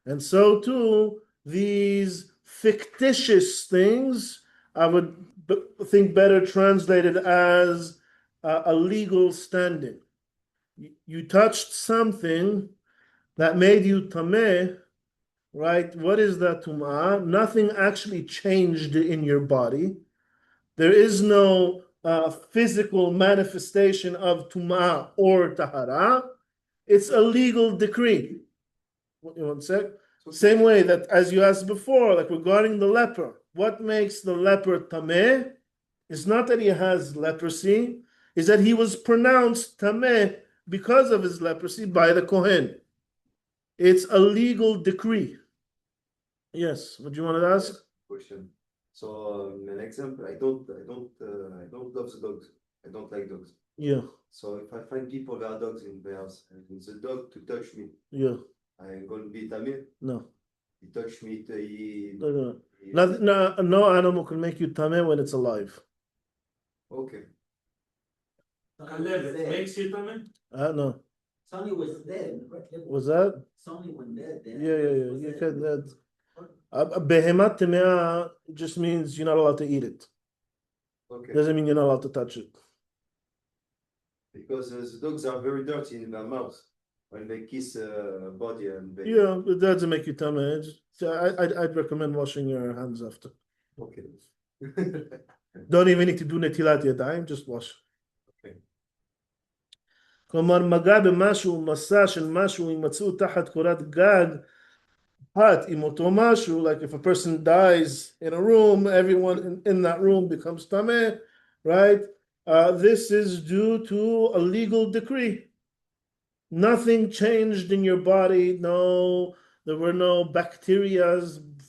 Speaker 1: And so too, these fictitious things, I would think better translated as a legal standing. You touched something that made you tameh, right? What is that tum'ah? Nothing actually changed in your body. There is no physical manifestation of tum'ah or tahara. It's a legal decree. One sec. Same way that as you asked before, like regarding the leper, what makes the leper tameh is not that he has leprosy, is that he was pronounced tameh because of his leprosy by the Kohen. It's a legal decree. Yes, what do you want to ask?
Speaker 4: Question. So an example, I don't love the dogs. I don't like dogs.
Speaker 1: Yeah,
Speaker 4: So if I find people that are dogs in their house and the dog to touch me,
Speaker 1: yeah,
Speaker 4: I'm gonna be tameh.
Speaker 1: no.
Speaker 4: He touched me.
Speaker 1: No animal can make you tameh when it's alive.
Speaker 4: Okay.
Speaker 2: It makes you tameh?
Speaker 1: No.
Speaker 5: Sonny was dead.
Speaker 1: Was that?
Speaker 5: Sonny was dead.
Speaker 1: Yeah. You can that. Behemat tameh just means you're not allowed to eat it.
Speaker 4: Okay.
Speaker 1: Doesn't mean you're not allowed to touch it.
Speaker 4: Because the dogs are very dirty in their mouth when they kiss a body and they.
Speaker 1: Yeah, it doesn't make you tameh. I'd recommend washing your hands after.
Speaker 4: Okay.
Speaker 1: Don't even need to do netilat yadayim, just wash.
Speaker 4: Okay.
Speaker 1: כלומר, מגע במשהו, מסע של משהו, הימצאו תחת קורת גג, hot, עם אותו משהו, like if a person dies in a room, everyone in that room becomes tameh, right? This is due to a legal decree. Nothing changed in your body. No, there were no bacteria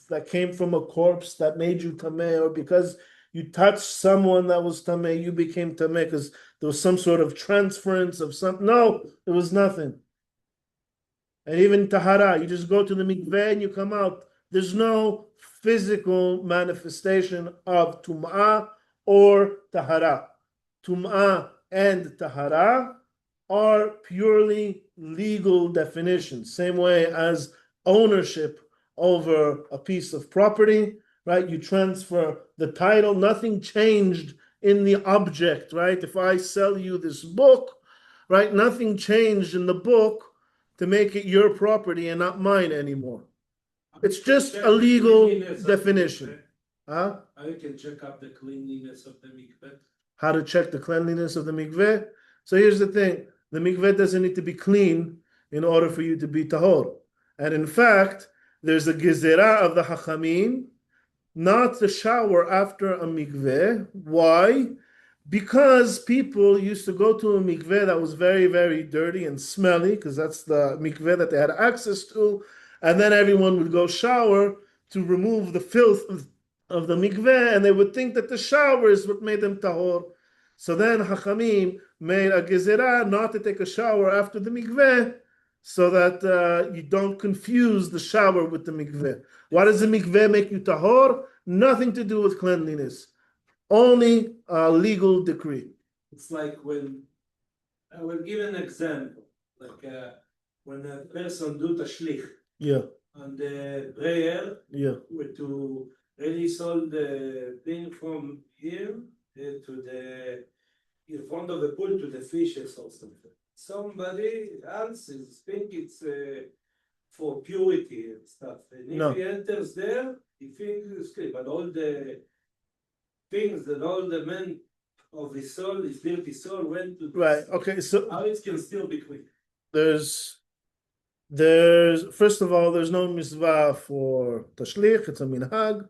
Speaker 1: that came from a corpse that made you tameh, or because you touched someone that was tameh, you became tameh because there was some sort of transference of something. No, there was nothing. And even tahara, you just go to the mikveh and you come out. There's no physical manifestation of tum'ah or tahara. Tum'ah and tahara are purely legal definitions. Same way as ownership over a piece of property, right? You transfer the title, nothing changed in the object, right? If I sell you this book, right, nothing changed in the book to make it your property and not mine anymore. It's just a legal definition. Huh?
Speaker 2: How you can check up the cleanliness of the mikveh?
Speaker 1: How to check the cleanliness of the mikveh? So here's the thing. The mikveh doesn't need to be clean in order for you to be tahor. And in fact, there's a gezerah of the hachamim not to shower after a mikveh. Why? Because people used to go to a mikveh that was very, very dirty and smelly, because that's the mikveh that they had access to, and then everyone would go shower to remove the filth of the mikveh, and they would think that the shower is what made them tahor. So then Hachamim made a gezerah not to take a shower after the mikveh, so that you don't confuse the shower with the mikveh. Why does the mikveh make you tahor? Nothing to do with cleanliness. Only a legal decree.
Speaker 2: It's like when, I will give an example, like when a person do tashlich
Speaker 1: Yeah,
Speaker 2: on the prayer,
Speaker 1: yeah,
Speaker 2: to really solve the thing from here to the, in front of the pool to the fishes or something. Somebody else is think it's for purity and stuff. And if
Speaker 1: No.
Speaker 2: he enters there, he thinks it's clean, but all the things that all the men of his soul, his dirty soul, went to.
Speaker 1: right. Okay, so
Speaker 2: How it can still be clean?
Speaker 1: there's first of all, there's no mitzvah for tashlich, it's a minhag,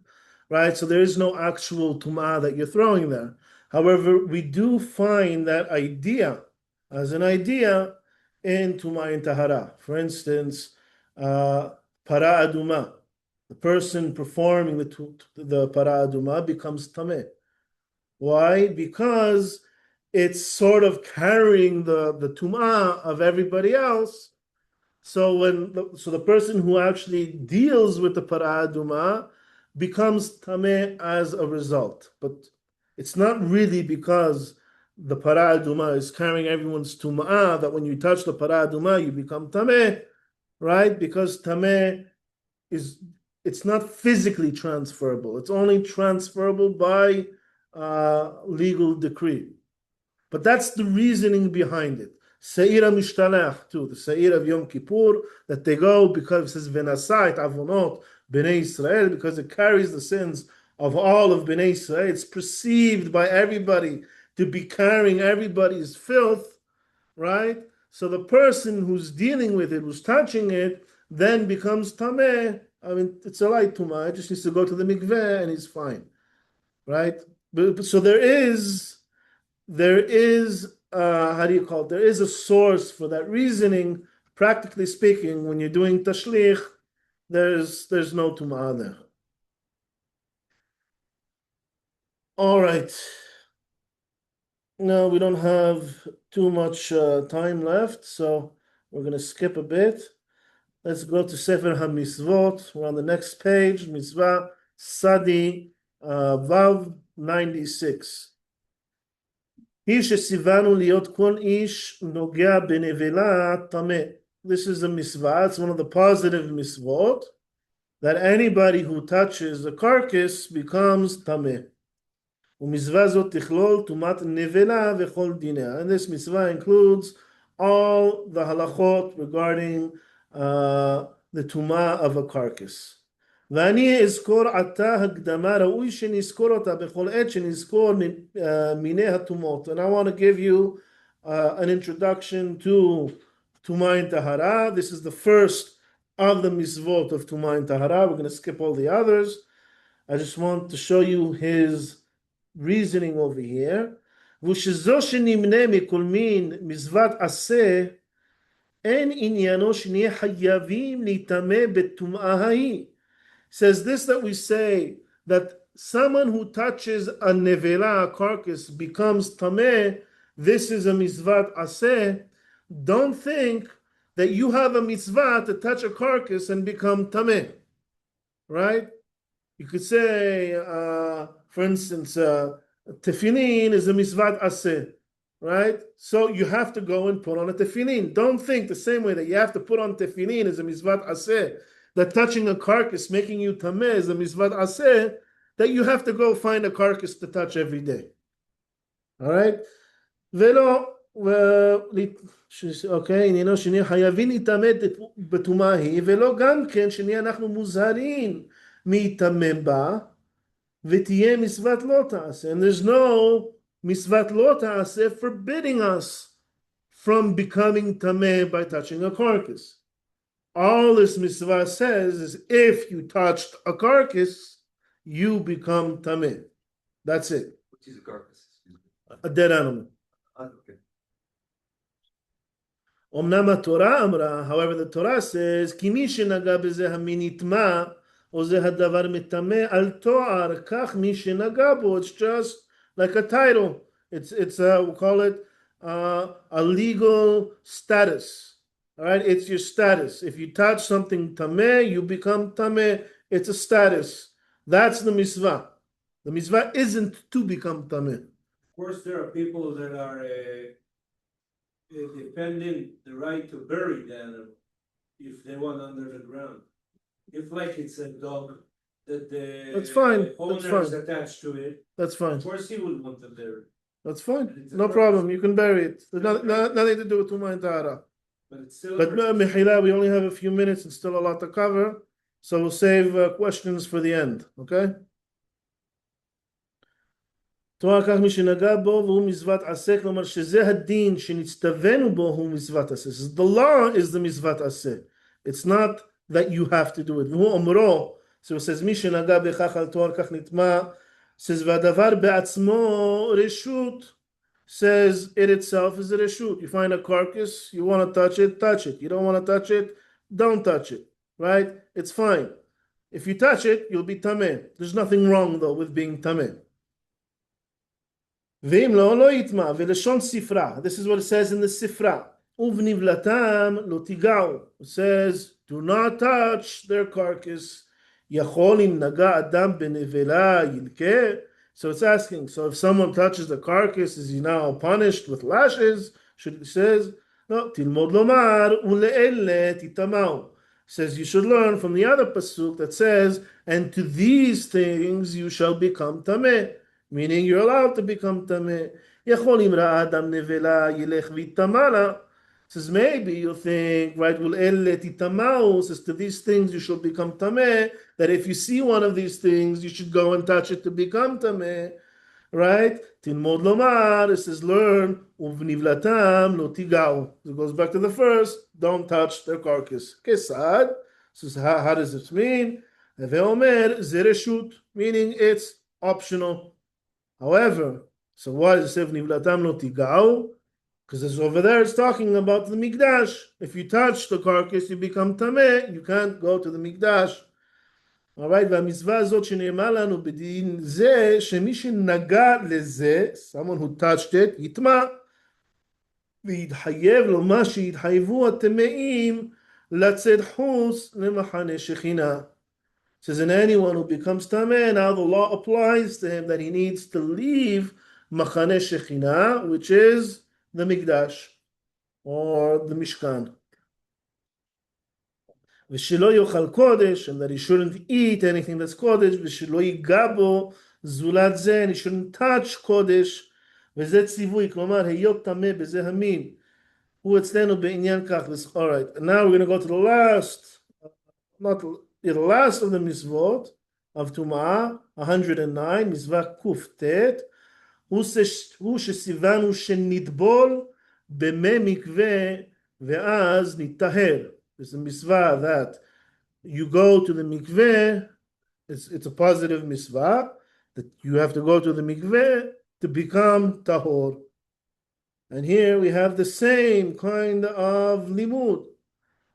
Speaker 1: right? So there is no actual tumah that you're throwing there. However, we do find that idea as an idea in Tumah and Taharah. For instance, para aduma, the person performing the para aduma becomes tameh. Why? Because it's sort of carrying the tumah of everybody else, So the person who actually deals with the para aduma becomes tameh as a result, but it's not really because the para aduma is carrying everyone's tumah that when you touch the para aduma you become tameh, right? Because tameh it's not physically transferable. It's only transferable by legal decree. But that's the reasoning behind it. Se'ira mishtalach too, the Se'ir of Yom Kippur, that they go because it says Venasait Avonot Bnei Israel, because it carries the sins of all of Bnei Israel. It's perceived by everybody to be carrying everybody's filth, right? So the person who's dealing with it, who's touching it, then becomes tameh. I mean, it's a light tumah. It just needs to go to the mikveh and he's fine, right? But so there is how do you call it? There is a source for that reasoning. Practically speaking, when you're doing tashlich, there's no tumah there. All right. No, we don't have too much time left, so we're going to skip a bit. Let's go to Sefer HaMitzvot. We're on the next page, Mitzvah Sadi Vav 96. This is a mitzvah. It's one of the positive mitzvot that anybody who touches the carcass becomes tameh. And this mitzvah includes all the halachot regarding the tumah of a carcass. ואני אזכור עתה הקדמה ראוי שנזכור אותה בכל עת שנזכור מיני הטומאות. And I want to give you an introduction to Tumah and Taharah. This is the first of the mitzvot of Tumah and Taharah. We're going to skip all the others. I just want to show you his reasoning over here. ושזו שנמנה מכל מין מצוות עשה אין עניינו שנהיה חייבים להיטמא בטומאה ההיא. Says this, that we say that someone who touches a nevela, a carcass, becomes tameh. This is a mitzvah aseh. Don't think that you have a mitzvah to touch a carcass and become tameh, right? You could say, for instance, tefillin is a mitzvah aseh, right? So you have to go and put on a tefillin. Don't think the same way that you have to put on tefillin is a mitzvah aseh, that touching a carcass, making you tameh, is a mitzvah aseh, that you have to go find a carcass to touch every day. All right? אוקיי, עניינו שנהיה חייבים להתאמן בטומאה היא, ולא גם כן שנהיה אנחנו מוזהרים מלהיטמם בה, ותהיה מצוות לא תעשה. And there's no מצוות לא תעשה forbidding us from becoming tameh by touching a carcass. All this mitzvah says is if you touched a carcass, you become tameh. That's it.
Speaker 4: What is a carcass?
Speaker 1: A dead animal.
Speaker 4: Okay.
Speaker 1: Omnam Torah amra, however, the Torah says, "Ki mi shenaga b'zeh hamin yitma, o zeh hadavar mitameh al to'ar, kach mi shenaga bo." It's just like a title. It's we call it a legal status. All right, it's your status. If you touch something tameh, you become tameh. It's a status. That's the mitzvah. The mitzvah isn't to become tameh.
Speaker 2: Of course, there are people that are defending the right to bury the animal if they want under the ground. If like it's a dog that the
Speaker 1: That's fine.
Speaker 2: owner
Speaker 1: That's fine.
Speaker 2: is attached to it,
Speaker 1: That's fine.
Speaker 2: of course he would want to bury it.
Speaker 1: That's fine.
Speaker 2: It's a
Speaker 1: No
Speaker 2: purpose.
Speaker 1: problem. You can bury it. There's nothing to do with Tumah and Taharah.
Speaker 2: But it's still.
Speaker 1: But Mechila, we only have a few minutes and still a lot to cover, so we'll save questions for the end. Okay? תואר כך מי שנגע בו והוא מצוות עשה, כלומר שזה הדין שנצטווינו בו הוא מצוות עשה. The law is the מצוות עשה. It's not that you have to do it. והוא אומרו, so it says מי שנגע בכך על תואר כך נטמע, says והדבר בעצמו רשות, says it itself is a reshut. You find a carcass, you want to touch it, touch it. You don't want to touch it, don't touch it, right? It's fine. If you touch it, you'll be tameh. There's nothing wrong though with being tameh. This is what it says in the Sifra. Uvnivlatam lo tigau. It says, do not touch their carcass. Yacholim naga adam benevela yilke. So it's asking, so if someone touches the carcass, is he now punished with lashes? It says, no, tilmod lomar ule'ele titamau. Says you should learn from the other pasuk that says, and to these things you shall become tameh, meaning you're allowed to become tameh. Yacholim ra adam nevela yilech vitamala. Says maybe you think, right, will elle titamau, says to these things you should become tameh, that if you see one of these things, you should go and touch it to become tameh, right? Tilmod lomar, it says learn, uvnivlatam lo tigau. It goes back to the first, don't touch their carcass. Kesad, says how does this mean? Ve'omer zereshut, meaning it's optional. However, so why does it say vnivlatam lo tigau? Because over there it's talking about the Mikdash. If you touch the carcass, you become tameh. You can't go to the Mikdash. All right, והמצווה הזאת שנאמר לנו בדין זה, שמי שנגע לזה, someone who touched it, יטמע, ויתחייב לו מה שהתחייבו הטמאים לצאת חוץ למחנה שכינה. Says, and anyone who becomes tameh, now the law applies to him that he needs to leave machane shechina, which is the Mikdash or the Mishkan. V'shelo yochal kodesh, and that he shouldn't eat anything that's kodesh. V'shelo yigabo zulat ze, and he shouldn't touch kodesh. V'zeh tzivui, klomar heyot tameh b'zeh hamim. Hu etzlenu be'inyan kach. All right, and now we're going to go to the last, the last of the mitzvot of Tumah, 109, mitzvah kuf tet. הוא שסיוונו שנטבול במי מקווה ואז נטהר. There's a mitzvah that you go to the mikveh, it's a positive mitzvah, that you have to go to the mikveh to become tahor. And here we have the same kind of limud.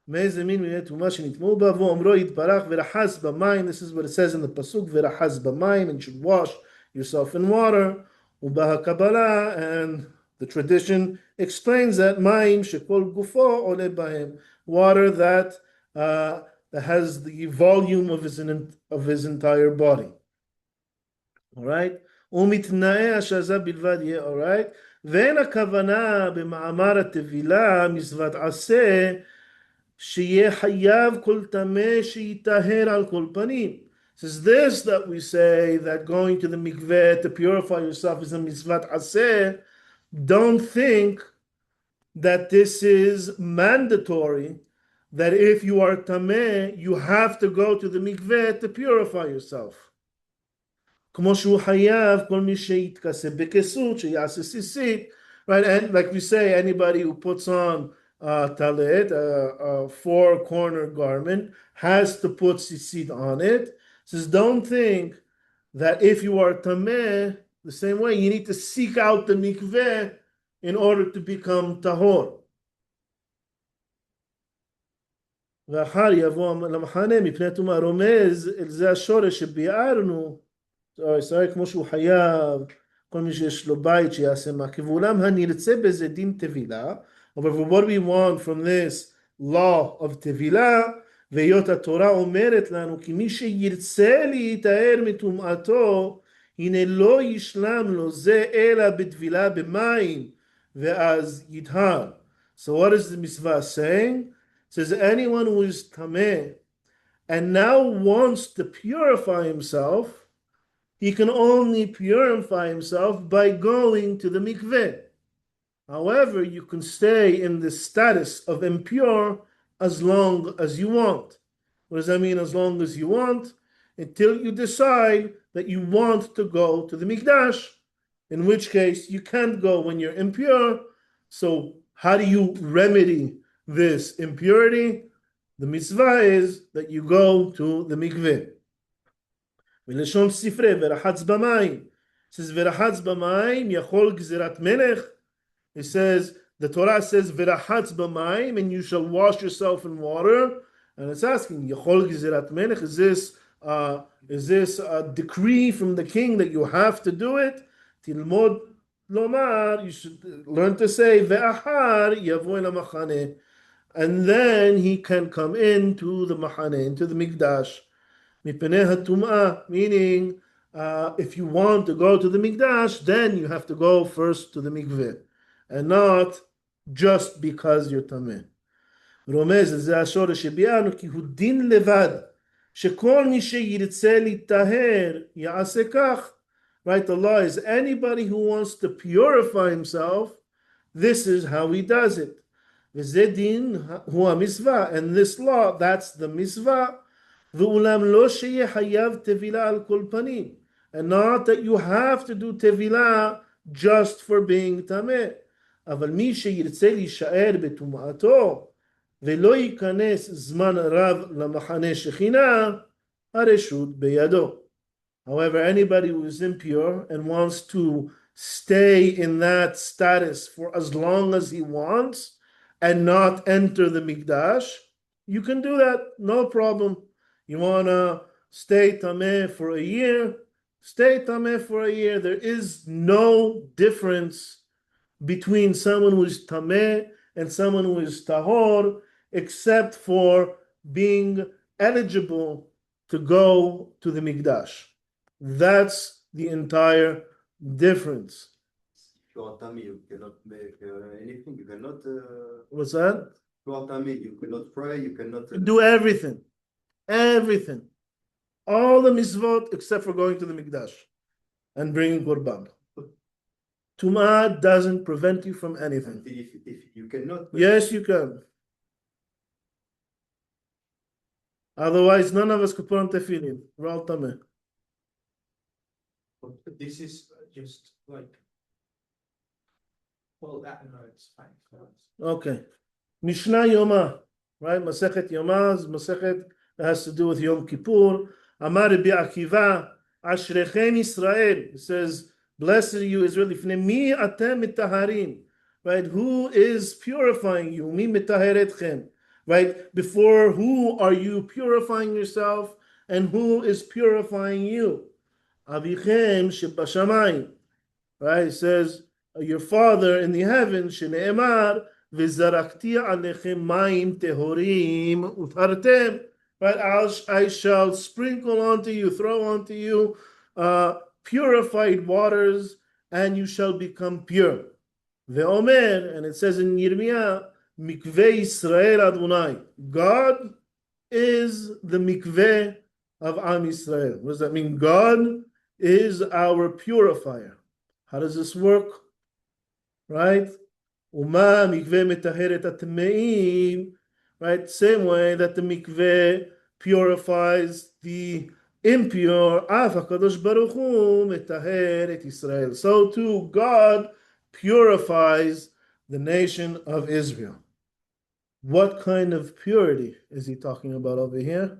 Speaker 1: This is what it says in the pasuk, ורחץ במים, and you should wash yourself in water. ובאה קבלה, and the tradition explains that מים שכל גופו עולה בהם, water that has the volume of his entire body. All right? ומתנאי השזה בלבד יהיה, all right? ואין הכוונה במאמר הטבילה מצוות עשה שיהיה חייב כל טמא שיטהר על כל פנים. Says this that we say that going to the mikveh to purify yourself is a mitzvat aseh. Don't think that this is mandatory, that if you are tameh, you have to go to the mikveh to purify yourself. כמו שהוא חייב כל מי שיתכסה בכסות, שיעשה סיסית, right? And like we say, anybody who puts on talit, a four-corner garment, has to put sisit on it. Says, don't think that if you are tameh, the same way, you need to seek out the mikveh in order to become tahor. ואחר יבוא למחנה מפני טומאה, רומז אל זה השורש שביארנו, כמו שהוא חייב, כל מי שיש לו בית שיעשה מקווה, ואולם הנרצה בזה דין טבילה, but what we want from this law of טבילה, והיות התורה אומרת לנו, כי מי שירצה להיטהר מטומאתו, הנה לא ישלם לו זה אלא בטבילה במים, ואז יטהר. So what is the mitzvah saying? It says anyone who is tameh and now wants to purify himself, he can only purify himself by going to the mikveh. However, you can stay in the status of impure as long as you want. What does that mean, as long as you want? Until you decide that you want to go to the Mikdash, in which case you can't go when you're impure. So how do you remedy this impurity? The mitzvah is that you go to the mikveh. ולשון ספרי ורחץ במים. It says ורחץ במים יכול גזירת מלך. It says, the Torah says, "V'rachatz b'mayim," and you shall wash yourself in water. And it's asking, "Yachol gizirat melech?" Is this a decree from the king that you have to do it? Tilmod lomar, you should learn to say ve'ahar yavo el machane, and then he can come into the mahane, into the mikdash. Mipnei hatumah, meaning if you want to go to the mikdash, then you have to go first to the mikveh, and not just because you're tameh. רומז, זה השורש שביארנו, כי הוא דין לבד, שכל מי שירצה להיטהר יעשה כך. Right, the law is anybody who wants to purify himself, this is how he does it. וזה דין הוא המצווה, and this law, that's the מצווה. ואולם לא שיהיה חייב טבילה על כל פנים, and not that you have to do טבילה just for being טמא. אבל מי שירצה להישאר בטומאתו, ולא ייכנס זמן רב למחנה שכינה, הרשות בידו. However, anybody who is impure and wants to stay in that status for as long as he wants and not enter the Mikdash, you can do that, no problem. You want to stay tameh for a year, stay tameh for a year. There is no difference between someone who is tameh and someone who is tahor, except for being eligible to go to the Mikdash. That's the entire difference.
Speaker 4: If you are tummy, you cannot make anything. You cannot.
Speaker 1: What's that?
Speaker 4: If you are tummy, you cannot pray. You cannot.
Speaker 1: Do everything. Everything. All the mitzvot except for going to the Mikdash and bringing Qurban. Tumah doesn't prevent you from anything.
Speaker 4: If you cannot.
Speaker 1: Yes, you can. Otherwise, none of us could put on tefillin. We're all tameh.
Speaker 2: This is just like, well, that no, it's fine for us.
Speaker 1: Okay. Mishnah Yoma, right? Masechet Yoma is Masechet that has to do with Yom Kippur. Amar Rabbi Akiva, Ashrechem Israel. It says, blessed are you, Israel. Mi atem mitaharim. Right? Who is purifying you? Mi mitaheretchem. Right? Before who are you purifying yourself, and who is purifying you? Avichem shebashamayim. Right? It says, your father in the heavens, shene'emar, v'zarakti alechem mayim tehorim utartem. Right? I shall sprinkle onto you, throw onto you purified waters, and you shall become pure. Ve'omer, and it says in Yirmiyah, mikveh Yisrael Adonai. God is the mikveh of Am Yisrael. What does that mean? God is our purifier. How does this work? Right? Uma mikveh metaheret atmeim. Right? Same way that the mikveh purifies the impure. Af HaKadosh Baruch Hu metaheret Israel. So too, God purifies the nation of Israel. What kind of purity is he talking about over here?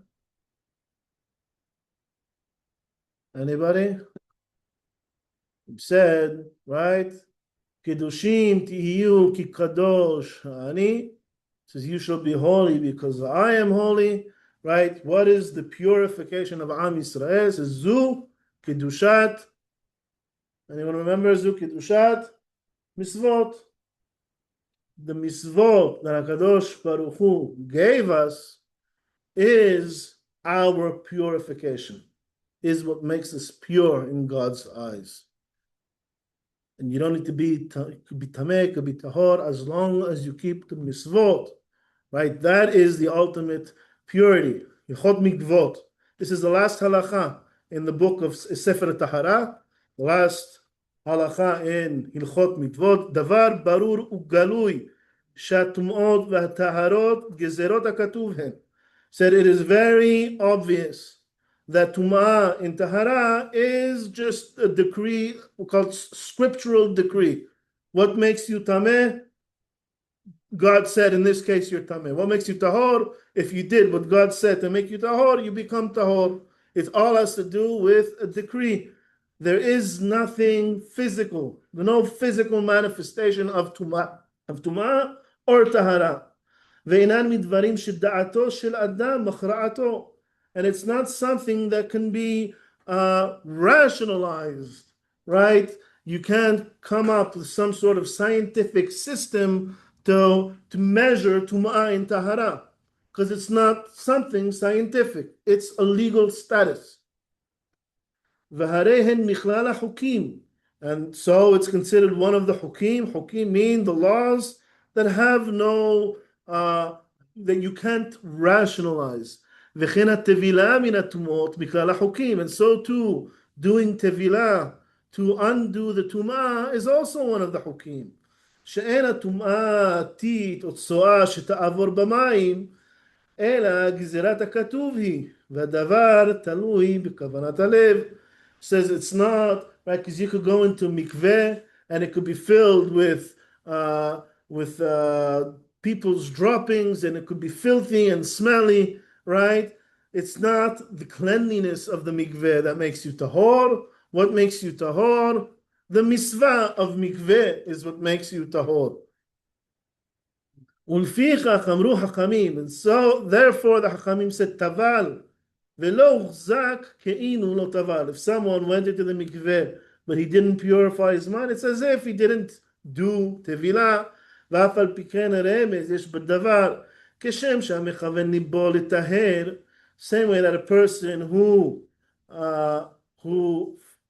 Speaker 1: Anybody? He said, right? Kedushim tihiyu ki kadosh ani. Says you shall be holy because I am holy. Right? What is the purification of Am Yisrael? It says zu kedushat. Anyone remember zu kedushat? Mitzvot. The mitzvot that HaKadosh Baruch Hu gave us is our purification, is what makes us pure in God's eyes. And you don't need to be tameh, could be tahor, as long as you keep the mitzvot. Right? That is the ultimate purity. Yichot mikvot. This is the last halacha in the book of Sefer HaTaharah, the last halacha in Hilchot Mitvot, davar barur ugalui shatumot v'taharot gezerot hakatuv hen. Said it is very obvious that Tumah and Taharah is just a decree, we call it scriptural decree. What makes you tameh? God said in this case you're tameh. What makes you tahor? If you did what God said to make you tahor, you become tahor. It all has to do with a decree. There is nothing physical, no physical manifestation of tumah or tahara. And it's not something that can be rationalized, right? you can't come up with some sort of scientific system to measure Tumah and Taharah, because it's not something scientific. It's a legal status. והריהן מכלל החוקים. And so it's considered one of the hukim. Hukim mean the laws that have no, that you can't rationalize. וכן התבילה מן הטומאות מכלל החוקים. And so too, doing tevilah to undo the tumah is also one of the hukim. שאין הטומאה עתית או צואה שתעבור במים, אלא גזירת הכתוב היא, והדבר תלוי בכוונת הלב. Says it's not right, because you could go into mikveh and it could be filled with people's droppings, and it could be filthy and smelly, right? It's not the cleanliness of the mikveh that makes you tahor. What makes you tahor? The mitzvah of mikveh is what makes you tahor. ולפיכך אמרו חכמים, and so therefore the חכמים said taval. ולא הוחזק כאילו לא טבל. If someone went into the mikveh but he didn't purify his mind, it's as if he didn't do tevilah. ואף על פי כן הרמז יש בדבר כשם שהמכוון ליבו לטהר, same way that a person who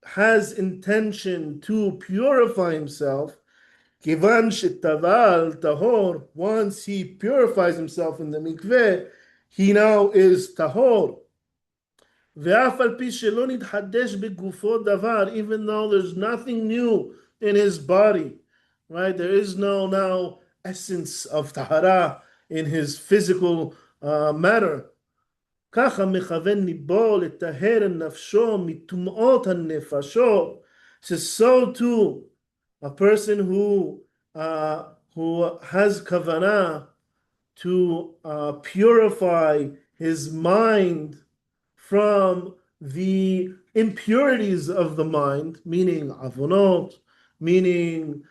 Speaker 1: has intention to purify himself, כיוון שטבל טהור, once he purifies himself in the mikveh, he now is tahor. ואף על פי שלא נתחדש בגופו דבר, even though there's nothing new in his body, right? There is no now essence of tahara in his physical matter. ככה מכוון ליבו לטהר נפשו מטומאות הנפשות. So too, a person who has kavanah to purify his mind from the impurities of the mind, meaning avonot, meaning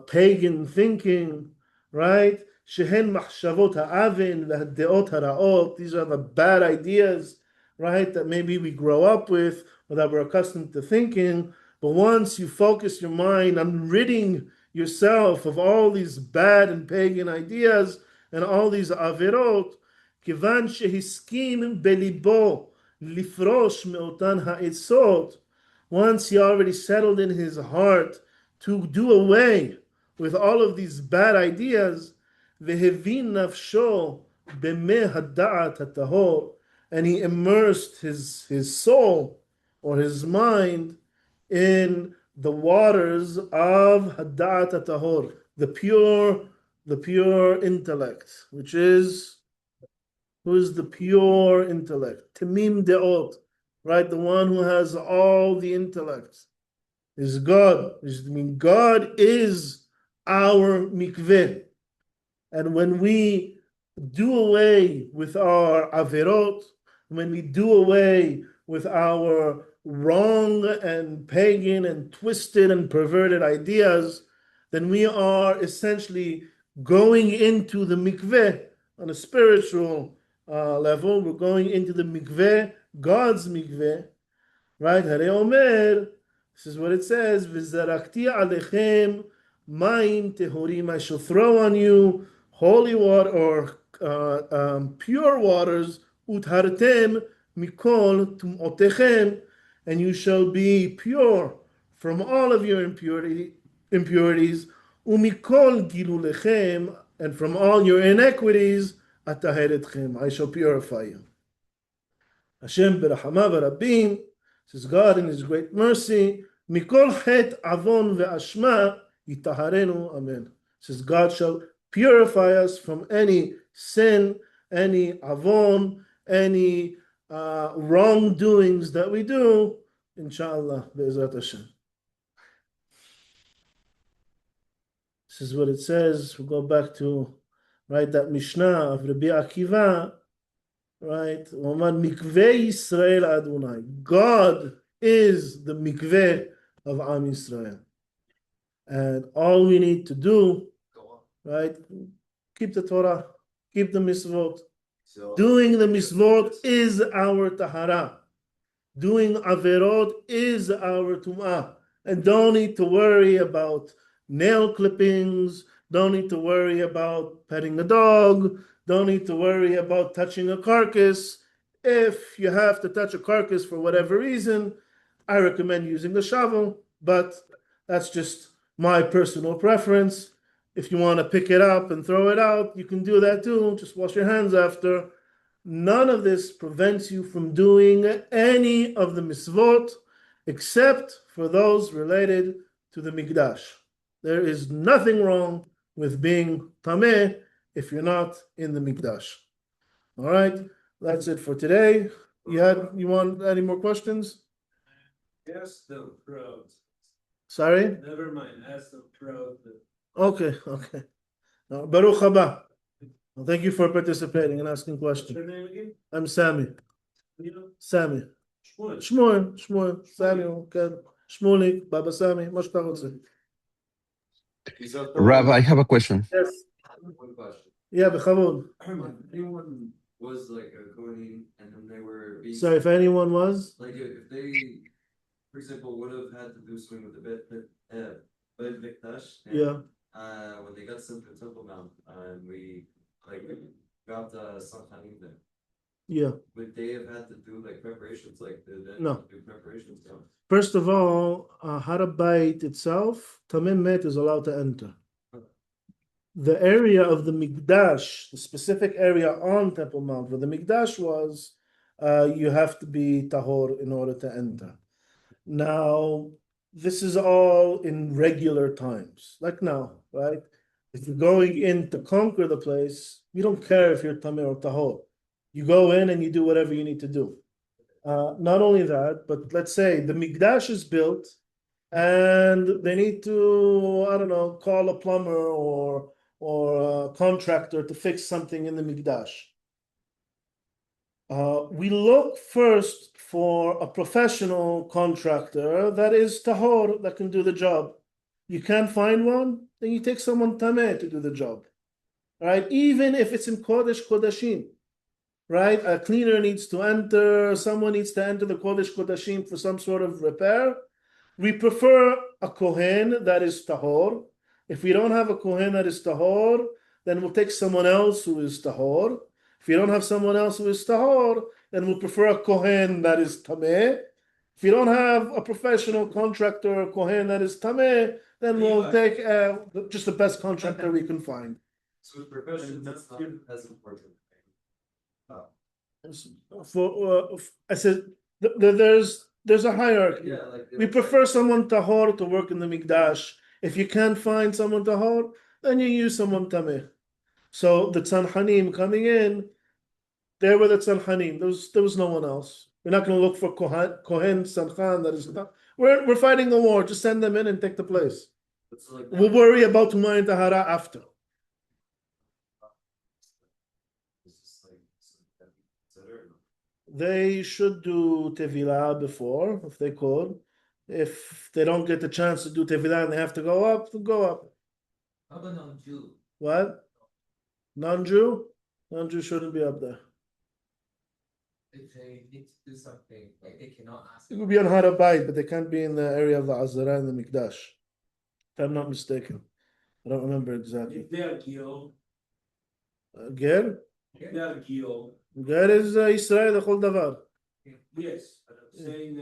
Speaker 1: pagan thinking, right? Shehen machshavot ha'avin v'hadeot hara'ot. These are the bad ideas, right, that maybe we grow up with or that we're accustomed to thinking. But once you focus your mind on ridding yourself of all these bad and pagan ideas and all these averot, kivan shehiskim belibo lifrosh meotan ha'etzot, once he already settled in his heart to do away with all of these bad ideas, vehevin nafsho b'meh hada'at hatahor, and he immersed his soul or his mind in the waters of hada'at hatahor, the pure intellect, which is, who is the pure intellect? Tamim de'ot, right? The one who has all the intellect is God. I mean, God is our mikveh. And when we do away with our averot, when we do away with our wrong and pagan and twisted and perverted ideas, then we are essentially going into the mikveh on a spiritual level. We're going into the mikveh, God's mikveh, right? Harei Omer, this is what it says, V'zarakti alechem mayim tehorim, I shall throw on you holy water or pure waters, uthartem mikol tumotechem, and you shall be pure from all of your impurities, umikol gilulechem, and from all your iniquities, ataheretchem, I shall purify you. Hashem berachamav rabim, says God in His great mercy, mikol chet avon ve'ashma yitaharenu, amen. Says God shall purify us from any sin, any avon, any wrongdoings that we do, inshallah, be'ezrat Hashem. This is what it says. We'll go back to, right, that Mishnah of Rabbi Akiva, right? Mikveh Yisrael Adonai. God is the mikveh of Am Yisrael. And all we need to do, right, keep the Torah, keep the mitzvot.
Speaker 4: So,
Speaker 1: Doing the mitzvot is our tahara. Doing averot is our tum'ah. and don't need to worry about nail clippings, don't need to worry about petting a dog, don't need to worry about touching a carcass. If you have to touch a carcass for whatever reason, I recommend using a shovel, but that's just my personal preference. If you want to pick it up and throw it out, you can do that too. Just wash your hands after. None of this prevents you from doing any of the mitzvot except for those related to the Mikdash. There is nothing wrong with being tameh if you're not in the Mikdash. All right, that's it for today. You want any more questions?
Speaker 2: Yes, the crowd.
Speaker 1: Sorry?
Speaker 2: Never mind, ask the crowd.
Speaker 1: Okay. Baruch haba. Well, thank you for participating and asking
Speaker 2: What's
Speaker 1: questions.
Speaker 2: your name again?
Speaker 1: I'm Sammy.
Speaker 2: You know?
Speaker 1: Sammy.
Speaker 2: Shmuel.
Speaker 1: שמואל, סמי, כן. שמוליק, בבא סמי, מה שאתה רוצה.
Speaker 6: Rav, I have a question.
Speaker 1: Yes.
Speaker 4: One question.
Speaker 1: Yeah, בכבוד.
Speaker 4: If anyone was like a Kohen and then they were being.
Speaker 1: So if anyone was?
Speaker 4: Like if they, for example, would have had to do swing with the bed Mikdash.
Speaker 1: Yeah.
Speaker 4: When they got sent to the Temple Mount, and we like got some Hanim there.
Speaker 1: Yeah.
Speaker 4: Would they have had to do like preparations, like the
Speaker 1: No.
Speaker 4: do preparations? No.
Speaker 1: First of all, Har HaBayit itself, tameh met is allowed to enter. The area of the Mikdash, the specific area on Temple Mount where the Mikdash was, you have to be tahor in order to enter. Now, this is all in regular times, like now, right? If you're going in to conquer the place, you don't care if you're tameh or tahor. You go in and you do whatever you need to do. Not only that, but let's say the Mikdash is built and they need to, I don't know, call a plumber or a contractor to fix something in the Mikdash. We look first for a professional contractor that is tahor, that can do the job. You can't find one, then you take someone tameh to do the job. All right, even if it's in Kodesh Kodashim. Right, a cleaner needs to enter, someone needs to enter the Kodesh Kodashim for some sort of repair. We prefer a Kohen that is tahor. If we don't have a Kohen that is tahor, then we'll take someone else who is tahor. If you don't have someone else who is tahor, then we'll prefer a Kohen that is tameh. If you don't have a professional contractor or Kohen that is tameh, then we'll take just the best contractor we can find.
Speaker 4: So with professions, that's not as important.
Speaker 1: I said there's a hierarchy.
Speaker 4: Yeah, like
Speaker 1: We prefer someone tahor to work in the Mikdash. If you can't find someone tahor, then you use someone tameh. So the Tzanchanim coming in, they were the Tzanchanim. There was no one else. We're not going to look for Kohen Tzanchen that is. We're fighting the war. Just send them in and take the place.
Speaker 4: Like
Speaker 1: We'll worry about Tumah and Taharah after. They should do tevilah before, if they could. If they don't get the chance to do tevilah and they have to go up, then go up.
Speaker 5: How about non-Jew?
Speaker 1: What? Non-Jew? Non-Jew shouldn't be up there.
Speaker 5: If they need to do something, like they cannot ask.
Speaker 1: It would be on Har HaBayit, but they can't be in the area of the Azara and the Mikdash. If I'm not mistaken. I don't remember exactly.
Speaker 2: If they are Gil,
Speaker 1: Ger?
Speaker 2: if they are Gil,
Speaker 1: Ger is Israel Chol Davar.
Speaker 2: yes, but I'm saying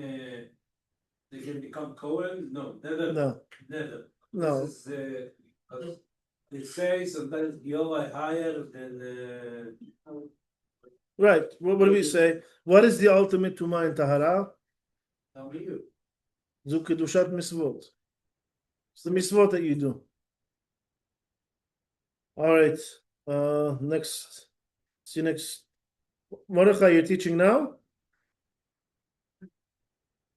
Speaker 2: they can become Cohen? No, never.
Speaker 1: No,
Speaker 2: Never.
Speaker 1: no.
Speaker 2: This is, they say sometimes Gil are higher than.
Speaker 1: Right. What do we say? What is the ultimate Tumah and Taharah?
Speaker 2: How are you?
Speaker 1: Zu kedushat mitzvot. It's the mitzvot that you do. All right. Next. See you next. Mordechai, you're teaching now?